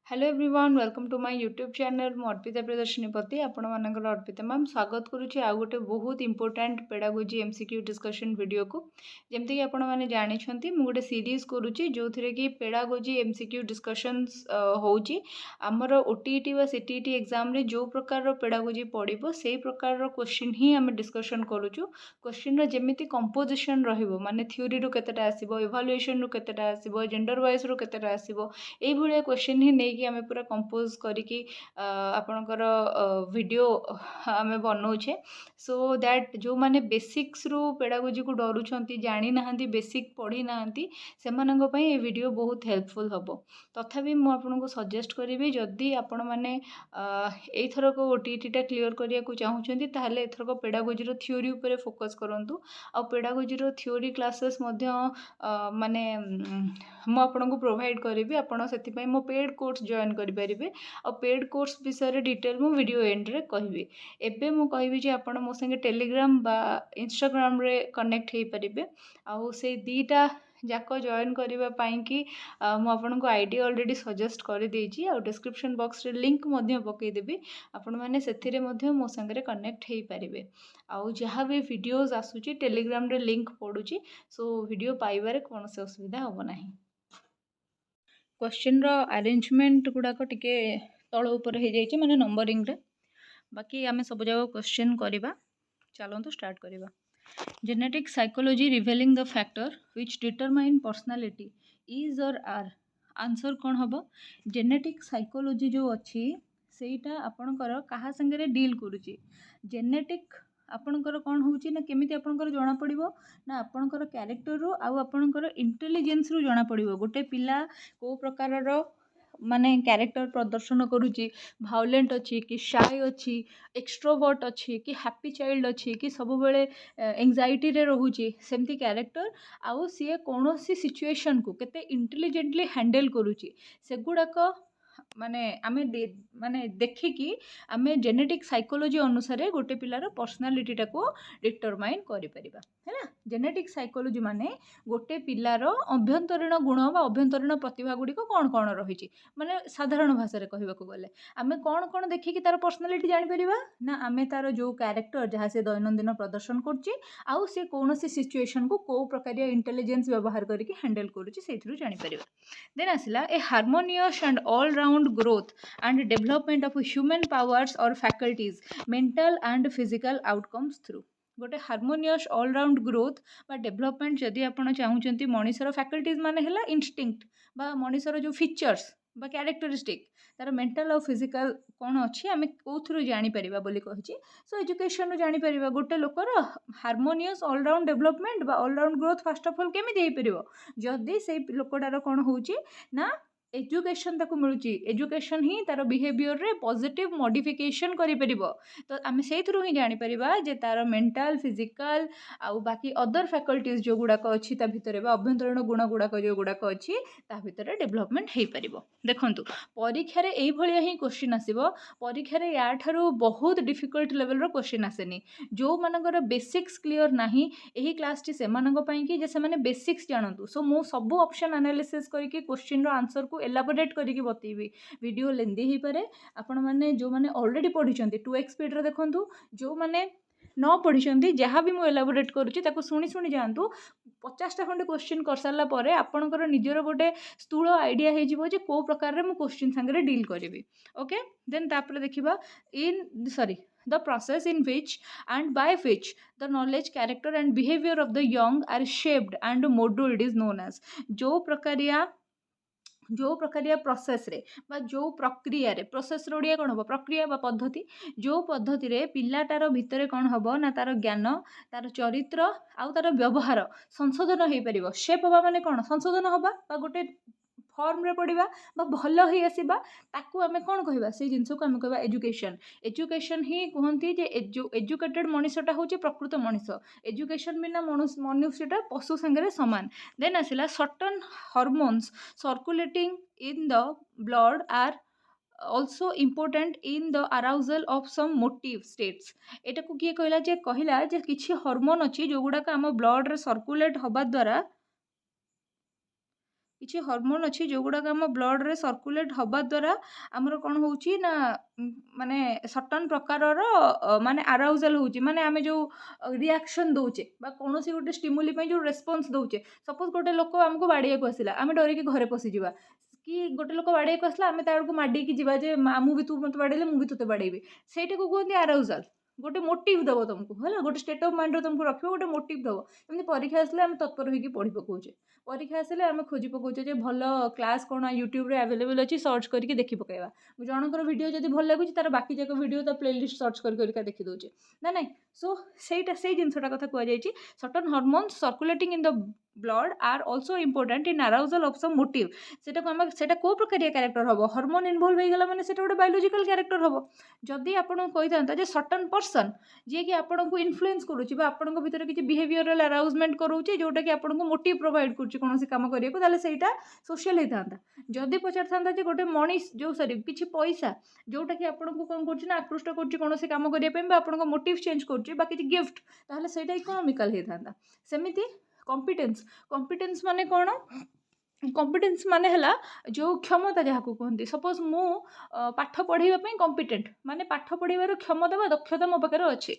Hello everyone welcome to my YouTube channel मु अर्पिता प्रदर्शनीपति आपण मानकर अर्पिता मैम स्वागत करुच्ची आउ गोटे बहुत important pedagogy MCQ discussion video को जमती कि आपण मैंने जानी मु गोटे सीरीज करुच्ची जो थे कि पेडागोजी एमसीक्यू डिस्कशंस होची आमर ओटीईटी व सीटीईटी एग्जाम रे जो प्रकार पेडागोजी पड़ो से प्रकार क्वेश्चन ही आम डिस्कशन करुचु क्वेश्चन जमीती कंपोजिशन रहिबो माने थ्योरी रु केतेटा आसीबो इवालुएशन रु केतेटा आसीबो जेंडर वाइज रु केतेटा आसीबो एई भलिया क्वेश्चन ही नहीं कि आम पूरा कंपोज करिकी आपणकर वीडियो आम बनाऊे सो दैट जो मैंने बेसिक्स रु पेडागोजी को डरुंच जानी ना बेसिक पढ़ी ना से ये वीडियो बहुत हेल्पफुल हम तथापि मुझे सजेस्ट करी जदि आपण मैंने एथरक ओटीईटीटा क्लीयर करने को चाहूँगी ताहले एथरक पेडागोजी थ्योरी उपर फोकस करूँ आ पेडागोजी थ्योरी क्लासेस माने मुझे प्रोवाइड करी आपड़ से मो पेड कोर्स जॉइन करेंगे आ पेड कोर्स विषय डिटेल मु वीडियो एंड रे कहबी एबे मु कहबी जे आपण मो संगे टेलीग्राम बा इंस्टाग्राम रे कनेक्ट हो पारे आउ से दीटा जाक जॉइन करबा पई कि मु आपन को आईडी ऑलरेडी सजेस्ट कर देछि आ डिस्क्रिप्शन बॉक्स रे लिंक मध्य पकई देबी आपण माने सेथिरे मध्य मो संगे कनेक्ट हो पारे आउ जहाँ भी वीडियोस आसुची टेलीग्राम रे लिंक पड़ुची सो वीडियो पाइबारे कौन से असुविधा होबो नाही। क्वेश्चन रो अरेंजमेंट गुड़ाक टिके तल उपर हो जाइए माने नंबरिंग रे बाकी आम सब जगह क्वेश्चन करवा चलतु स्टार्ट करवा। Genetic psychology revealing the factor which determine personality is और आर आंसर कौन हम जेनेटिक साइकोलॉजी जो अच्छी सेटा आपणकर कहा संगे डील करुच्ची जेनेटिक आपणकर कौन होची ना केमिति आपणकर जना पड़िबो ना आपणकर कैरेक्टर रु आउ आपणकर इंटेलिजेंस रु जना पड़िबो गोटे पिला को प्रकार रो माने कैरेक्टर प्रदर्शन करुच्ची भायोलेंट अच्छी कि शाय अच्छी एक्सट्रोवर्ट अच्छी कि हैप्पी चाइल्ड अच्छी कि सब बेले एंजाइटी रे रहूची सेमती कैरेक्टर आउ सी कौन सी सिचुएशन को केते इंटेलिजेंटली हैंडल करुच्ची सेगुड़ाक माने आमे माने देखिकी आमे जेनेटिक साइकोलॉजी अनुसार गोटे पिलार पर्सनालिटी टाको डिटरमाइन करि परिबा है ना। जेनेटिक साइकोलॉजी माने गोटे पिलार अभ्यंतरीण गुण बा अभ्यंतरीण प्रतिभा गुड़ी कौन कौन रही माने साधारण भाषा रे कहबाकू गले आमे कौन कौन देखिकी तार पर्सनालिटी जानि परिबा ना आमे तार जो कैरेक्टर जहाँ से दैनंदिन प्रदर्शन करछि आउ से कौन सी सिचुएशन को को प्रकार इंटेलिजेंस व्यवहार करके हैंडल करुच्ची सेथिरु जानि परिबा। देन आसिला a harmonious and all round growth and development of human powers or faculties mental and physical outcomes through गोटे हार्मोनियस ऑलराउंड ग्रोथ बा डेवलपमेंट जदि आपण चाहूँगी मनीषर फैकल्टीज माने हैला इंस्टिंक्ट बा मनीषर जो फीचर्स बा कैरेक्टरिस्टिक तार मेंटल और फिजिकल कौन अच्छी आम कौन जापर बोली कही सो एजुकेशन जापर गोटे लोकर हार्मोनियस ऑलराउंड डेवलपमेंट बा all round growth first of all केमी हो जदि से लोकटार कौन होची ना एजुकेशन ताको मिलूची एजुकेशन ही तार बिहेवियर रे पॉजिटिव मॉडिफिकेशन करि परिबो तो आम से ही जापर जे तार मेंटल फिजिकल आउ बाकी अदर फैकल्टीज जो गुड़ाक अच्छी ता भितर अभ्यंतरीण गुण गुड़ाक जो गुड़ाक अच्छी ता भितर डेवलपमेंट हो पारिबो। देखंतु परीक्षा रे एई भलिया ही क्वेश्चन आसीबो परीक्षा रे या ठारू बहुत डिफिकल्ट लेवल रो क्वेश्चन आसेनी जो मानकर बेसिक्स क्लियर नाही एही क्लास टी से मानक पई कि जे से माने बेसिक्स जानतु सो मो सब ऑप्शन एनालिसिस करके क्वेश्चन रो आंसर को एलाबोरेट करके बतेबी वीडियो लेंदी ही पारे आपण माने जो माने ऑलरेडी पढ़ी 2x स्पीड रे देखंतु जो माने न पढ़ी जहाँ भी मुझे एलाबोरेट करुच्ची शुणी शुणी जातु 50टा खंडे क्वेश्चन कर सारा पर आपणकर निजर गोटे स्थूल आइडिया हो कौ प्रकार मु क्वेश्चन सांगे डील करी ओके। देन तापर देखिबा इन sorry the process in which and by which the knowledge character and behavior of the young are shaped and molded is known as जो प्रक्रिया प्रोसेस रे बा जो प्रक्रिया रे प्रोसेस रे ओडिया कौन हम प्रक्रिया बा पद्धति जो पद्धति रे पिलाटार भितर कौन हम ना तार ज्ञान तार चरित्र आउ तार व्यवहार संशोधन हो पार शेप हवा माने कौन संशोधन हवा बा गोटे फॉर्म रे पड़िबा बा भल ही आसीबा ताकू आमे कौन कहबा से जिंस को आमे कहबा एजुकेशन एजुकेशन ही कहंती जे एजुकेटेड मनुष्यटा होची प्रकृत मनुष्य एजुकेशन बिना मनुष्यटा पशु संगे समान। देन आसिला certain hormones circulating in the blood are also important in the arousal of some motive states एटा को किए कहला जे किछि हार्मोन अछि जो गुडा का हम ब्लड रे सर्कुलेट होबा द्वारा କିଛି ହର୍ମୋନ୍ ଅଛି ଯୋଉଗୁଡ଼ାକ ଆମ ବ୍ଲଡ଼ରେ ସର୍କୁଲେଟ୍ ହେବା ଦ୍ୱାରା ଆମର କ'ଣ ହେଉଛି ନା ମାନେ ସର୍ଟନ୍ ପ୍ରକାରର ମାନେ ଆରାଉଜାଲ୍ ହେଉଛି, ମାନେ ଆମେ ଯେଉଁ ରିଆକ୍ସନ୍ ଦେଉଛେ ବା କୌଣସି ଗୋଟେ ଷ୍ଟିମୁଲି ପାଇଁ ଯେଉଁ ରେସ୍ପନ୍ସ ଦେଉଛେ। ସପୋଜ୍ ଗୋଟେ ଲୋକ ଆମକୁ ବାଡ଼ିବାକୁ ଆସିଲା, ଆମେ ଡରିକି ଘରେ ପଶିଯିବା, କି ଗୋଟେ ଲୋକ ବାଡ଼ିବାକୁ ଆସିଲା ଆମେ ତା ଆଡ଼କୁ ମାଡ଼ିକି ଯିବା ଯେ ମୁଁ ବି ତୁ ମୋତେ ବାଡ଼େଇଲେ ମୁଁ ବି ତୋତେ ବାଡ଼େଇବି, ସେଇଟାକୁ କୁହନ୍ତି ଆରାଉଜାଲ୍। ଗୋଟେ ମୋଟିଭ୍ ଦେବ ତୁମକୁ, ହେଲା, ଗୋଟେ ଷ୍ଟେଟ୍ ଅଫ୍ ମାଇଣ୍ଡରେ ତୁମକୁ ରଖିବ, ଗୋଟେ ମୋଟିଭ୍ ଦେବ। ଏମିତି ପରୀକ୍ଷା ଆସିଲେ ଆମେ ତତ୍ପର ହେଇକି ପଢ଼ି ପକାଉଛେ, ପରୀକ୍ଷା ଆସିଲେ ଆମେ ଖୋଜି ପକାଉଛେ ଯେ ଭଲ କ୍ଲାସ୍ କ'ଣ ୟୁଟ୍ୟୁବରେ ଆଭେଲେବଲ୍ ଅଛି, ସର୍ଚ୍ଚ କରିକି ଦେଖି ପକାଇବା। ଜଣଙ୍କର ଭିଡ଼ିଓ ଯଦି ଭଲ ଲାଗୁଛି ତାର ବାକି ଯାକ ଭିଡ଼ିଓ ତା ପ୍ଲେଲିଷ୍ଟ ସର୍ଚ୍ଚ କରିକା ଦେଖି ଦେଉଛେ ନା ନାଇଁ। ସୋ ସେଇ ଜିନିଷଟା କଥା କୁହାଯାଇଛି। Certain hormones circulating in the blood are also important in arousal of some motive. ସେଟା କେଉଁ ପ୍ରକାରିଆ କ୍ୟାରେକ୍ଟର ହେବ, ହର୍ମୋନ୍ ଇନଭଲ୍ଭ ହେଇଗଲା ମାନେ ସେଟା ଗୋଟେ ବାୟୋଲୋଜିକାଲ କ୍ୟାରେକ୍ଟର ହେବ। ଯଦି ଆପଣଙ୍କୁ କହିଥାନ୍ତା ଯେ ସର୍ଟନ୍ ପର୍ସନ୍ ଯିଏକି ଆପଣଙ୍କୁ ଇନଫ୍ଲୁଏନ୍ସ କରୁଛି ବା ଆପଣଙ୍କ ଭିତରେ କିଛି ବିହେଭିଅରାଲ୍ ଆରାଉଜମେଣ୍ଟ କରାଉଛି ଯେଉଁଟାକି ଆପଣଙ୍କୁ ମୋଟିଭ୍ ପ୍ରୋଭାଇଡ଼ କରୁଛି କୌଣସି କାମ କରିବାକୁ, ତାହେଲେ ସେଇଟା ସୋସିଆଲ୍ ହେଇଥାନ୍ତା। ଯଦି ପଚାରିଥାନ୍ତା ଯେ ଗୋଟେ ମଣିଷ କିଛି ପଇସା ଯେଉଁଟାକି ଆପଣଙ୍କୁ କ'ଣ କରୁଛି ନା ଆକୃଷ୍ଟ କରୁଛି କୌଣସି କାମ କରିବା ପାଇଁ ବା ଆପଣଙ୍କ ମୋଟିଭ୍ ଚେଞ୍ଜ କରୁଛି ବା କିଛି ଗିଫ୍ଟ, ତାହେଲେ ସେଇଟା ଇକୋନୋମିକାଲ ହେଇଥାନ୍ତା। ସେମିତି କମ୍ପିଟେନ୍ସ ମାନେ କ'ଣ? କମ୍ପିଟେନ୍ସ ମାନେ ହେଲା ଯେଉଁ କ୍ଷମତା ଯାହାକୁ କୁହନ୍ତି। ସପୋଜ୍ ମୁଁ ପାଠ ପଢ଼ିବା ପାଇଁ କମ୍ପିଟେଣ୍ଟ, ମାନେ ପାଠ ପଢ଼ିବାର କ୍ଷମତା ବା ଦକ୍ଷତା ମୋ ପାଖରେ ଅଛି।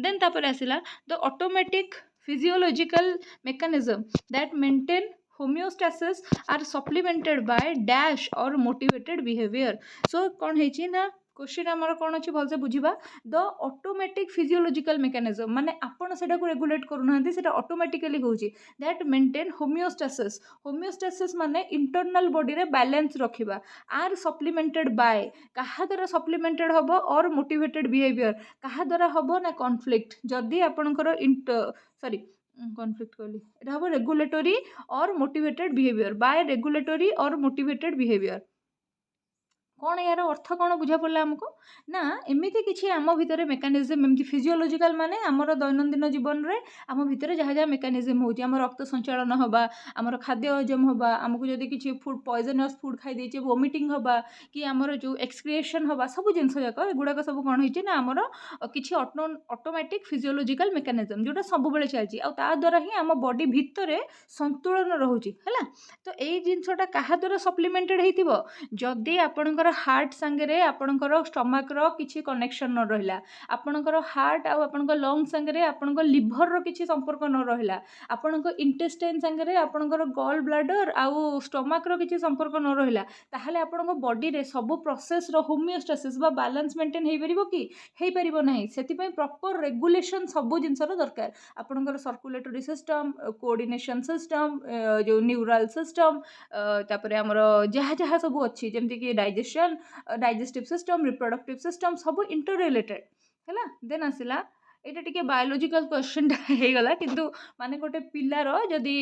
ଦେନ୍ ତାପରେ ଆସିଲା the automatic physiological mechanism that maintain homeostasis are supplemented by dash or motivated behavior। so କ'ଣ ହେଇଛି ନା क्वेश्चन आमर कौन अच्छी भलसे बुझा द ऑटोमेटिक फिजियोलॉजिकल मेकानिज्म माने आपण सेटा को रेगुलेट करूना सेटा ऑटोमेटिकली होची दैट मेंटेन होमियोस्टेसिस माने इंटरनल बॉडी रे बैलेंस रखिबा आर सप्लीमेंटेड बाय कहा द्वारा सप्लीमेंटेड हबो और मोटिवेटेड बिहेवियर कहा द्वारा हबो ना कॉन्फ्लिक्ट जदि आपणकर कॉन्फ्लिक्ट कहली एटा हबो रेगुलेटरी और मोटिवेटेड बिहेवियर बाय रेगुलेटरी और मोटिवेटेड बिहेवियर कौन यार अर्थ कौन बुझा पड़ा आमको ना एमती किसी आम भितर मेकानिजम एमती फिजियोलॉजिकल माने आमर दैनंदिन जीवन में आम भितर जहाँ जहाँ मेकानिजम होची आम रक्त संचालन हवा आमर खाद्य हजम हवा आमको जदि किसी फूड पॉइजनस फूड खाई देचे वोमिटिंग हवा कि आमर जो एक्सक्रिएशन हवा सब जिनस जाक एगुड़ाक सब कौन होची ना आमर किसी ऑटोमेटिक फिजियोलॉजिकल मेकानिजम जोटा सब बेले चलती आ द्वारा ही आम बॉडी भितर संतुलन रोचे है तो यही जिनसटा क्या द्वारा सप्लीमेंटेड होती जदि आपणकर हार्ट सांगे आपणकर स्टमक रो किसी कनेक्शन न रहिला आपणकर हार्ट आ आपणकर लंग सांगे आपणकर लिभर रो किसी संपर्क न रहिला आपणकर इंटेस्टाइन सांगे आपणकर गॉल ब्लाडर आउ स्टमक रो किसी संपर्क न रहिला ताहले आपणकर बॉडी रे सब प्रोसेस रो होमियोस्टेसिस बा बैलेंस मेंटेन हेई परिबो कि हेई परिबो नाही सेति पई प्रॉपर रेगुलेशन सब जिनसर दरकार आपणकर सर्कुलेटरी सिस्टम कोऑर्डिनेशन सिस्टम जो न्यूरल सिस्टम तापरे हमर जहाँ जहाँ सब अच्छी जेमति कि डाइजेस्टिव सिस्टम रिप्रोडक्टिव सिस्टम सब इंटर रिलेटेड है देन आसला यहाँ टे बायोलोजिकल क्वेश्चन होगा किंतु माने गोटे पिलार जदि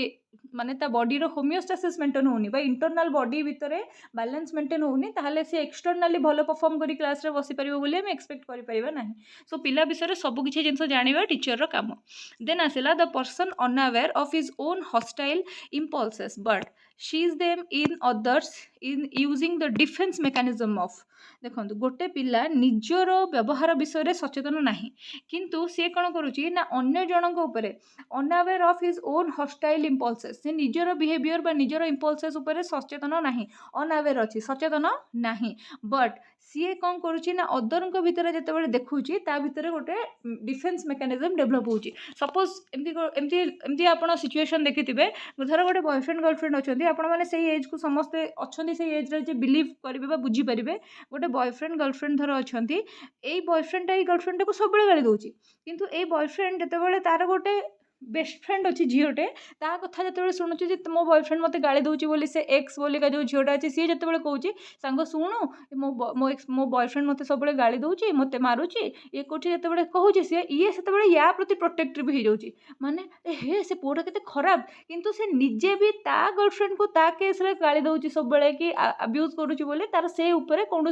माने ता बॉडी रो होमियोस्टेसिस मेंटेन होनी बा इंटरनल बॉडी भितर बैलेंस मेंटेन होनी ताहले से एक्सटर्नली भलो परफॉर्म करी क्लास रे बसी परिबो बोली हम एक्सपेक्ट करि परिबा नाही सो पिला विषय सब किछि जिंस जानिबा टीचर रो काम देन आसला the person unaware of his own hostile impulses but शीज them in others in using the defence mechanism of देखो गोटे पिला निजर व्यवहार विषय सचेतन नाही किंतु सी कौन करुच्ची ना अन्य जनक उपरे unaware of his own hostile impulses से निजर बिहेवियर बा निजर इंपल्सेस उपरे सचेतन नाही अनअवेयर अच्छी सचेतन नाही बट सी कौन करुच्ची ना अदर भितर जिते देखुची ता भितर गोटे डिफेन्स मेकानिजम डेभलप होची सपोज एमती आप सिचुएशन देखिथे धर गोटे बॉयफ्रेंड गर्लफ्रेंड अच्छा आपण मैंने से एज को समस्ते अच्छा से एज रे बिलीव करेंगे बुझीपारे गोटे बॉयफ्रेंड गर्लफ्रेंड धर अच्छा यही बॉयफ्रेंडटा ये गर्लफ्रेंड को सब गाड़ी दूसरी किंतु ये बॉयफ्रेंड जिते तार गोटे बेस्ट फ्रेंड अच्छी झीटे ता कथा जो शुणुची मो बॉयफ्रेंड मत गाड़ी दूसरी बोली से एक्स बोलिका जो झीटा अच्छे सी जो कौच सांग शुणु मो बॉयफ्रेंड मत सब गाड़ी दूसरी मत मारुची ये कौच जो कहूँ सी ये से या प्रति प्रोटेक्टिव हो जाऊँगी माने हे से पुआटा के खराब किंतु से निजे भी ता गर्लफ्रेंड को ता केस रे गाड़ी दूसरी सब बेले कि अब्यूज करुच्ची बोले तार से ऊपर कौन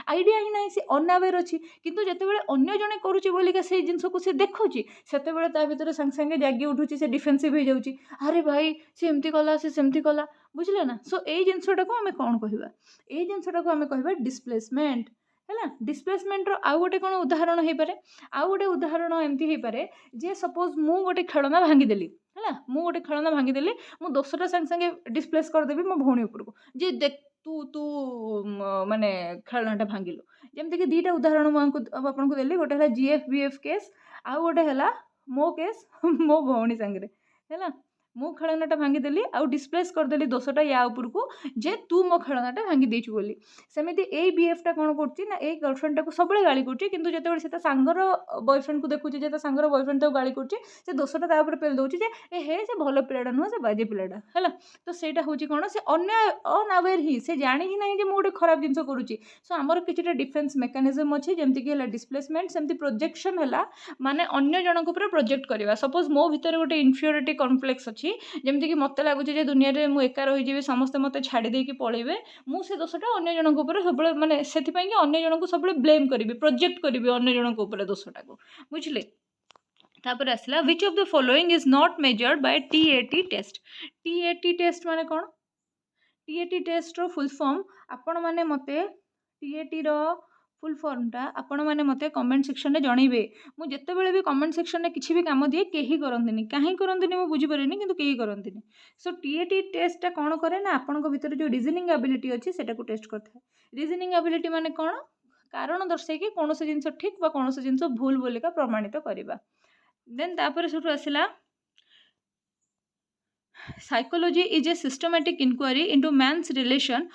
आइडिया ही ना सी अनअवेयर अच्छी किंतु जिते अन्य जड़े करुच्ची बोलिका से जिनस को सी देखुची से भर सागे सागे जागी उठुची से डिफेन्सिव हो जाऊँगी अरे भाई सी एमती कला सी सेमती कला बुझले ना सो यही जिनसटा को आम कौन कहवा यही जिनसटा को आम कहवा डिस्प्लेसमेंट है डिस्प्लेसमेंट आउ गोटे कौन उदाहरण हो पारे आउ गोटे उदाहरण एमती हो पारे जे सपोज मु गोटे खेलना भांगीदेली है मु गोटे खेलना भांगीदेली मु दोसटा संगे संगे डिस्प्लेस करदेवी मो भौणी उपरको जे देख तू तू माने खेलनाटा भांगिलु जमती कि दीटा उदाहरण आपको देली गोटे है GFBF केस आउ गोटे है मो केस मो भौणी सांगे है मु खेलनाटा भांगीदेली आउ डिस्प्लेस करदेली दोषटा या उपरको जे तू मो खेलनाटा भांगी देचु बोली सेमिति ए बीएफटा कौन करछि ना ए गर्लफ्रेंड टाको सबले गाली करछि किंतु जेतेबेले से सांगर बॉयफ्रेंड को देखुछि जे सांगर बॉयफ्रेंड ताको गाली करछि से दोषटा ता ऊपर पेल दउछि जे ए हे से भलो पिलाडा नुह से बाजे पिलाडा हैला तो सेटा होछि कोन से अन्य अनअवेयर ही से जानि ही नाही जे मु गोटे खराब जिंस करूछि सो हमर किछटा डिफेंस मेकानिज्म अछि जेमति कि हला डिस्प्लेसमेंट सेमति प्रोजेक्शन हला माने अन्य जनक ऊपर प्रोजेक्ट करबा सपोज मो भीतर गोटे इन्फियोरिटी कॉम्प्लेक्स अछि जमती कि मत लगुच दुनिया रे मु एका रही समस्ते मत छाड़ी देकी पलैबे मु से दोषटा अन्य जनक ऊपर सब माने सेथिपई कि अन्य जनक सब ब्लेम करी प्रोजेक्ट करी अन्य जनक ऊपर दोषटा को बुझले तापर आसला which of the following is not measured by TAT test TAT test माने कौन TAT टेस्ट रो फुल फॉर्म आपण माने मते TAT रो फुल फॉर्मटा आपण मैंने मते कमेंट सेक्शन में जनइबे मु जेतेबेले भी कमेंट सेक्शन में किसी भी काम दिए कहीं करंतिनी कहीं करंतिनी मु बुझी पारेनी किंतु कहीं करंतिनी सो TAT टेस्टटा कौन करे ना आपनक भीतर जो रीजनिंग एबिलिटी अच्छी सेटा को टेस्ट करता है रीजनिंग एबिलिटी माने कौन कारण दर्शाई कि कौन से जिनस ठीक बा कौन से जिनस भूल बोलिका प्रमाणित करबा देन तापर सेठु आसिला psychology is a systematic inquiry into man's relation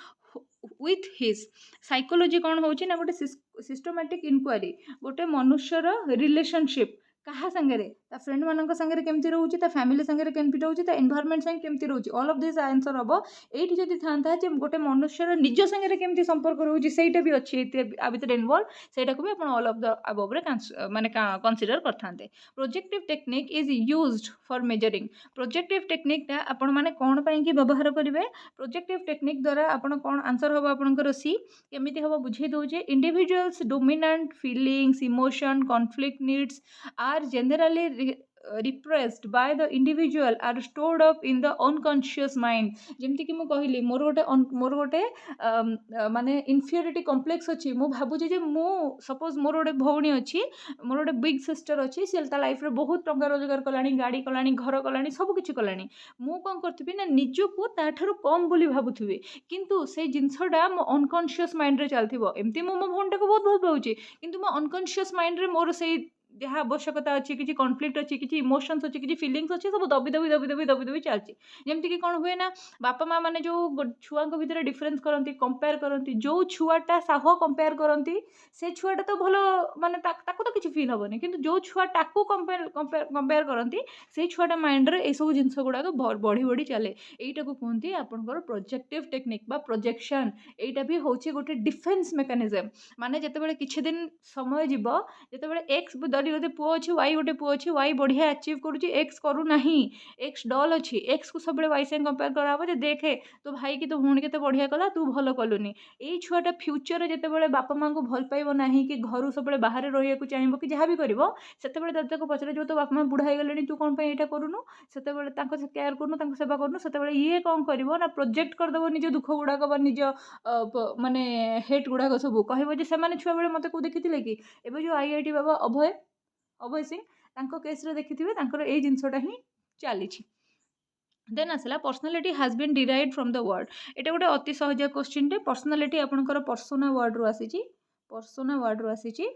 with his psychology कौन होची ना गोटे सिस्टमैटिक इंक्वायरी गोटे मनुष्यर रिलेशनशिप कहा संगे ता फ्रेंड मानक संगे केमती रहउची ता फैमिली संगे केमती रहउची ता एनवायरनमेंट संगे केमती रहउची ऑल ऑफ दिस आंसर हबो एठी जदी थांता जे गोटे मनुष्यर निज संगे केमती संपर्क रहउची सेटा भी अछि आ भीतर इन्वॉल्व सेटा को भी अपन ऑल ऑफ द अबव रे माने कंसीडर करथांते projective technique is used for measuring projective technique ता आपण माने कोन पई कि व्यवहार करिवे प्रोजेक्टिव टेक्निक द्वारा आपण कोन आंसर हबो आपनकर सी केमिति हबो बुझे दउ जे individual's dominant feelings emotion conflict needs are generally repressed by the individual are stored up in the unconscious mind जेमती कि मु कहली मोर गोटे माने इन्फियोरिटी कॉम्प्लेक्स अछि मु भाबुची जे मु सपोज मोर गोटे भौणी अछि मोर गोटे बिग सिस्टर अछि से ता लाइफ रे बहुत टंका रोजगार कलानी गाड़ी कलानी घर कलानी सब किछि कलानी मु कोन करथिबी ना निजको ताठारु कम बोली भाबुथिबी किंतु से जिंसडा मो अनकॉन्शियस माइंड रे चलथिबो एमती मो भौणटा को बहुत बहुत पाउची किंतु मो अनकॉन्शियस माइंड रे मोर से जहाँ आवश्यकता अच्छी किसी कॉन्फ्लिक्ट अच्छी किसी इमोशंस अच्छी किसी फीलिंग्स अच्छी सब दबी दबी दबी दबी दबी दबी चलती जमती कि कौन हुए ना बापा माँ मैंने जो छुआ भितर डिफरेन्स करती कंपेयर करती जो छुआटा साह कंपेयर करती से छुआटा तो भल माने ताको तो किसी फील हेनी कि जो छुआटा कंपेयर करती से छुआटा माइंड रे सब जिनस गुड़ाक बढ़ी बढ़ी चले यहीटा को कहते आपंकर प्रोजेक्टिव टेक्निक बा प्रोजेक्शन यहीटा भी हूँ गोटे डिफेन्स मेकानिज्म माने जितेबाला किछि दिन समय जीव जितेबाला एक्स धरी गोटे पुओ अच्छी वाई गोटे पुओ अच्छी वाई बढ़िया अचीव करुँच एक्स करू नाही एक्स डल अच्छी एक्स को सब वाई संगे कंपेयर कराब जे देखे तो भाई कि तो भूणी के बढ़िया कला तू भल कलुनी यही छुआटा फ्यूचर जितेबाला बापा माँ को भल पाइब नहीं कि घर सब बाहर रही चाहिए कि जहाँ भी कर से दादा को पचारे जो तो बापा माँ बुढ़ा गले तू कौन यहाँ करूनु से केयर करूनु सेवा करूनु से ये कौन कर ना प्रोजेक्ट करदेव निज दुख गुड़ाक निज माने हेट गुड़ाक सब कह छुआ बेले मत को देखी कि एवं जो IIT बाबा अभय सिंह तांको केस रे देखिथिबे तांकर ए जिंसटा ही चली देन आसला personality has been derived from the word एटा गोटे अति सहज क्वेश्चन टे पर्सनालिटी आपनकर पर्सोना वर्ड रो आसीची पर्सोना वर्ड रो आसीची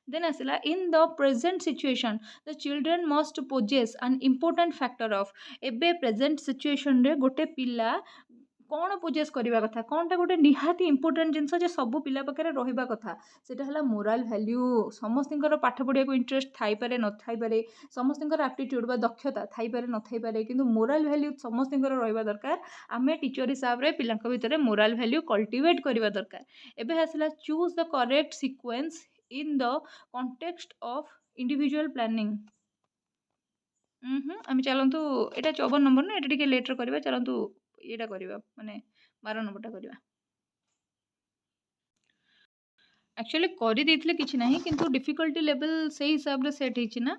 देन आसला in the present situation the children must possess an important factor of एबे प्रेजेंट सिचुएशन रे गोटे पिला कौन पोजेस करवा कथा कौनटा गोटे निहाती इंपोर्टेंट जिनस जे सब पिला पाखे रहा कथा सेटा हला मोराल वैल्यू समस्त पाठ पढ़िया को इंटरेस्ट थाई पारे न थाई पारे समस्त एप्टीट्यूड बा दक्षता थाई पारे न थाई पारे किंतु मोराल वैल्यू समस्त रहा दरकार आमे टीचर हिसाब रे पिलांक भितर मोराल वैल्यू कल्टिवेट करवा दरकार एबे आसला choose the correct sequence in the context of individual planning आम चलतु यहाँ 54 नंबर ना ये लेटर करवा चलतु ये करवा माने 12 नंबरटा करवा एक्चुअली कर देथिले किछि नाही किंतु डिफिकल्टी लेवल से हिसाब रे सेट हिछि ना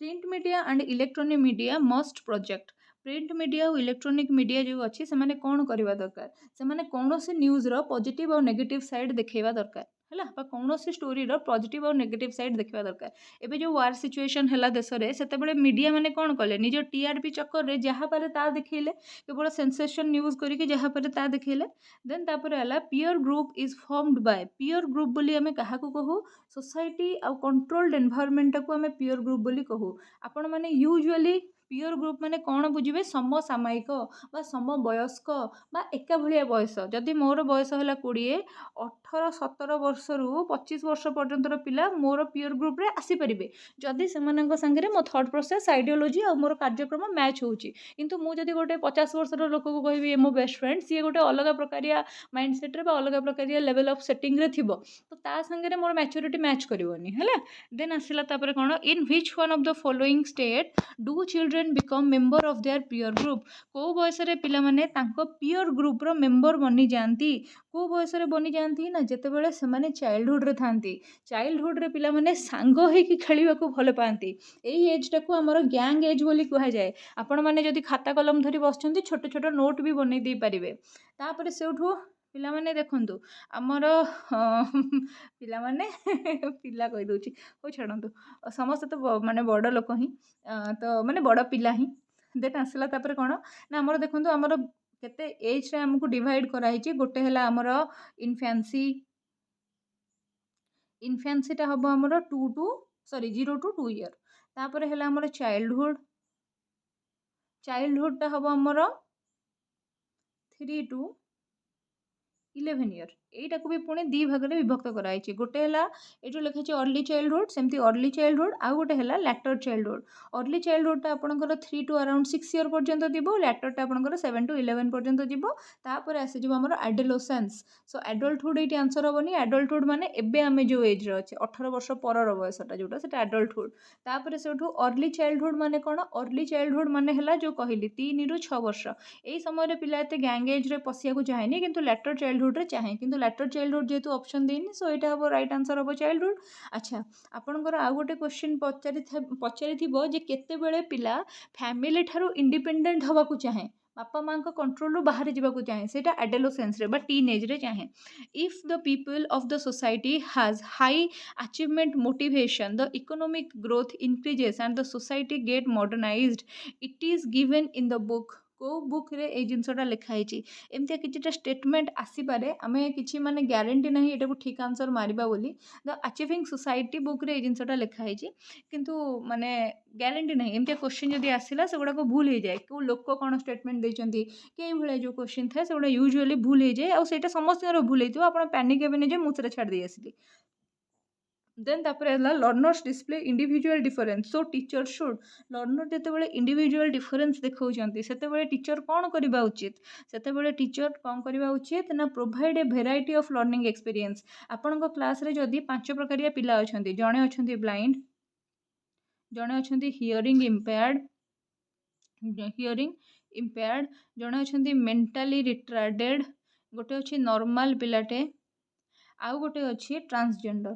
print media and electronic media must project print media और इलेक्ट्रोनिक मीडिया जो अच्छी से कौन करवा दरकार से कौन से न्यूज रो पॉजिटिव और नेगेटिव साइड देखा दरकार है कौन सी स्टोरी रो पॉजिटिव और नेगेटिव साइड देखा दरकार एबे जो वार सिचुएशन है देश में से मीडिया माने कौन कले निज टीआरपी चक्कर में जहाँ पारे ता देखले केवल सेंसेशन न्यूज करके जहाँ पारे ता देखले देन तापर है peer group is formed by peer group बोली आमे कहा को कहू सोसाइटी आ कंट्रोल्ड एनवायरनमेंट को आमे पीयर ग्रुप बोली कहू आपण माने यूजुअली पीयर ग्रुप माने कौन बुझे समसामयिक बा समवयस्क बा एका भलिया बयस जदि मोर बयस है 20 18-17 वर्ष रु 25 वर्ष पर्यंतर पिला मोर पीयर ग्रुप रे आसीपारे जदि से सांगे मो थॉट प्रोसेस आइडियोलॉजी और मोर कार्यक्रम मैच होची किंतु मु जदि गोटे 50 वर्षर लोक को कहबी मो बेस्ट फ्रेंड सी गोटे अलग प्रकारिया माइंडसेट रे बा अलग प्रकारिया लेवल ऑफ सेटिंग रे थिबो तो ता संगे मोर मैच्योरिटी मैच करबोनी हैला देन आसिला तापर कोन in which one of the following state do children become member of their peer group को बयस रे पिला माने तांको पीयर ग्रुप रो मेंबर बनी जांती को बयस रे बनी जांती ना जेते बेले से माने चाइल्डहुड रे थांती चाइल्डहुड रे पिला माने सांग होई खेलिबा को भल पाती एई एज टाको हमर गैंग एज बोली कहा जाए आपण माने जदि खाता कलम धरी बसचंती छोट छोट नोट भी बनै दे पारिबे तापर सेउठो पिला माने देखंतु हमर पिला माने पिला कहि दोची हो छडंतु समस्त तो माने बड़ लोक ही तो माने बड़ पिला ही देन आसला तापर कोन ना हमर देखंतु हमर केते एज रे हमकु डिवाइड कराई छि गोटे हला हमर इन्फेंसी टा हबो हमर 0 to 2 ईयर तापर हला हमर चाइल्डहुड टा हबो हमर 3 to 11 ईयर एटा को भी पुणे दी भाग में विभक्त कराई गोटे है ये जो लिखा अर्ली चाइल्डहुड सेमती अर्ली चाइल्डहुड आउ गोटे है लैटर चाइल्डहुड अर्ली चाइल्डहुड टा आपनकर 3 to अराउंड 6 ईयर पर्यंत दिबो लैटर टा आपनकर 7 to 11 पर्यंत दिबो तापर आसे जो हमर एडोलेसेंस सो एडल्टहुड एटी आंसर होबनी एडल्टहुड माने एबे आमे जो एज रे अछि 18 वर्ष परर बयसटा जोटा सेटा एडल्टहुड तापर सेठू अर्ली चाइल्डहुड माने कोन अर्ली चाइल्डहुड माने हला जो कहली 3 ରୁ 6 वर्ष एई समय रे पिला एते गैंग एज रे पसिया को चाहेनी किंतु लैटर चाइल्डहुड रे चाहे किंतु लैटर चाइल्डहुड जेतु ऑप्शन देनी सो एटा हबो राइट आंसर हबो चाइल्डहुड अच्छा आपनकर आ गोटे क्वेश्चन पचारि थिबो जे केते बेले पिला फैमिली थारु इंडिपेंडेंट हवा को चाहे बापा माँ का कंट्रोल रू बाहर जावाक चाहे सेटा एडोलेसेंस रे बा टीन एज रे चाहे if the people of the society has high achievement motivation the economic growth increases and the society get modernized it is given in the book को बुक रे ए जिनसटा लिखाई एमती किछिटा स्टेटमेंट आसीपारे आमे किछि माने ग्यारंटी नहीं एटा को ठीक आंसर मारिबा बोली द अचीविंग सोसाइटी बुक रे ए जिनसटा लिखाई किंतु माने ग्यारंटी नहीं एमती क्वेश्चन जदि आसिला सेगुड़ा को भूल हो जाए को लोक कौन स्टेटमेंट देइचंती के भले जो क्वेश्चन था सेगुड़ा यूजुअली भूल हो जाए और सेटा समस्त भूल होइतो आपण पैनिक हेबेनी जे मुसरे छाड़ दे आसिली देन तापर है learners display individual difference so teacher should learner जिते इंडिविजुअल डिफरेंस देखा से टीचर कौन करवा उचित से टीचर कौन करवा उचित ना provide a variety of learning experience आपण क्लास रे जदि 5 प्रकारिया पिला अछंती जणे अछंती ब्लाइंड जणे अछंती हियरिंग इम्पेयर्ड जणे अछंती मेंटली रिटार्डेड गोटे अछि नॉर्मल पिलाटे आउ गोटे अछि ट्रांसजेंडर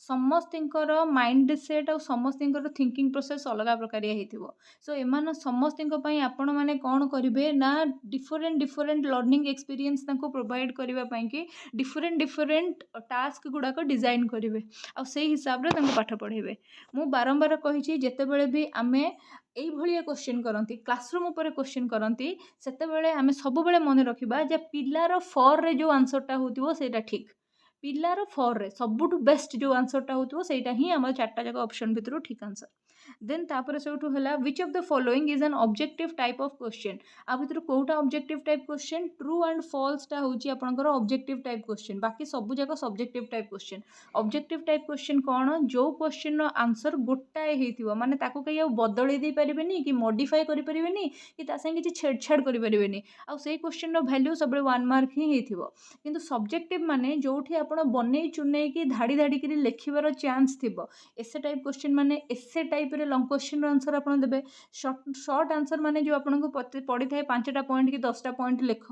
समस्तर माइंड सेट और समस्तर थिंकिंग प्रोसेस अलग प्रकार सो एमान समस्त आपण मैंने कौन करेंगे ना डिफरेंट लर्निंग एक्सपीरियंस प्रोवाइड करने कि डिफरेंट टास्क गुड़ाक डिजाइन करेंगे आ से हिसाब से पाठ पढ़ेबे मु बारंबार कही जितेबले भी आमे यही भाया क्वेश्चन करती क्लासरूम उपर क्वेश्चन करती से आम सब मन रखा पिलार फर रे जो आंसरटा होता ठीक पिलार फर रे सबुठ बेस्ट जो आंसरटा होता ही आम 4टा जाक ऑप्शन भितर ठीक आंसर देन तापर सेठू है which of the following is an objective type of question आ भितर कोटा objective type question true and false टा होची आपनकर ऑब्जेक्टिव टाइप क्वेश्चन बाकी सब जाक subjective type question objective type question कौन जो क्वेश्चन रो आंसर गोटाए हेतिबो माने ताको कहीं बदली दे परिबेनी कि मॉडिफाई करि परिबेनी कि ता संगे किछि छेड़छाड़ करि परिबेनी आ सेही क्वेश्चन रो वैल्यू सब 1 मार्क ही हेतिबो किंतु सब्जेक्टिव माने जोठी आपण बनै चुनै कि धाड़ी धाड़ी करी लिखिबार चांस थिबो एसे टाइप क्वेश्चन माने एसे टाइप रे लॉन्ग क्वेश्चन आंसर आप देवे शॉर्ट आंसर माने जो आपको पड़ी था 5टा पॉइंट कि 10टा पॉइंट लिख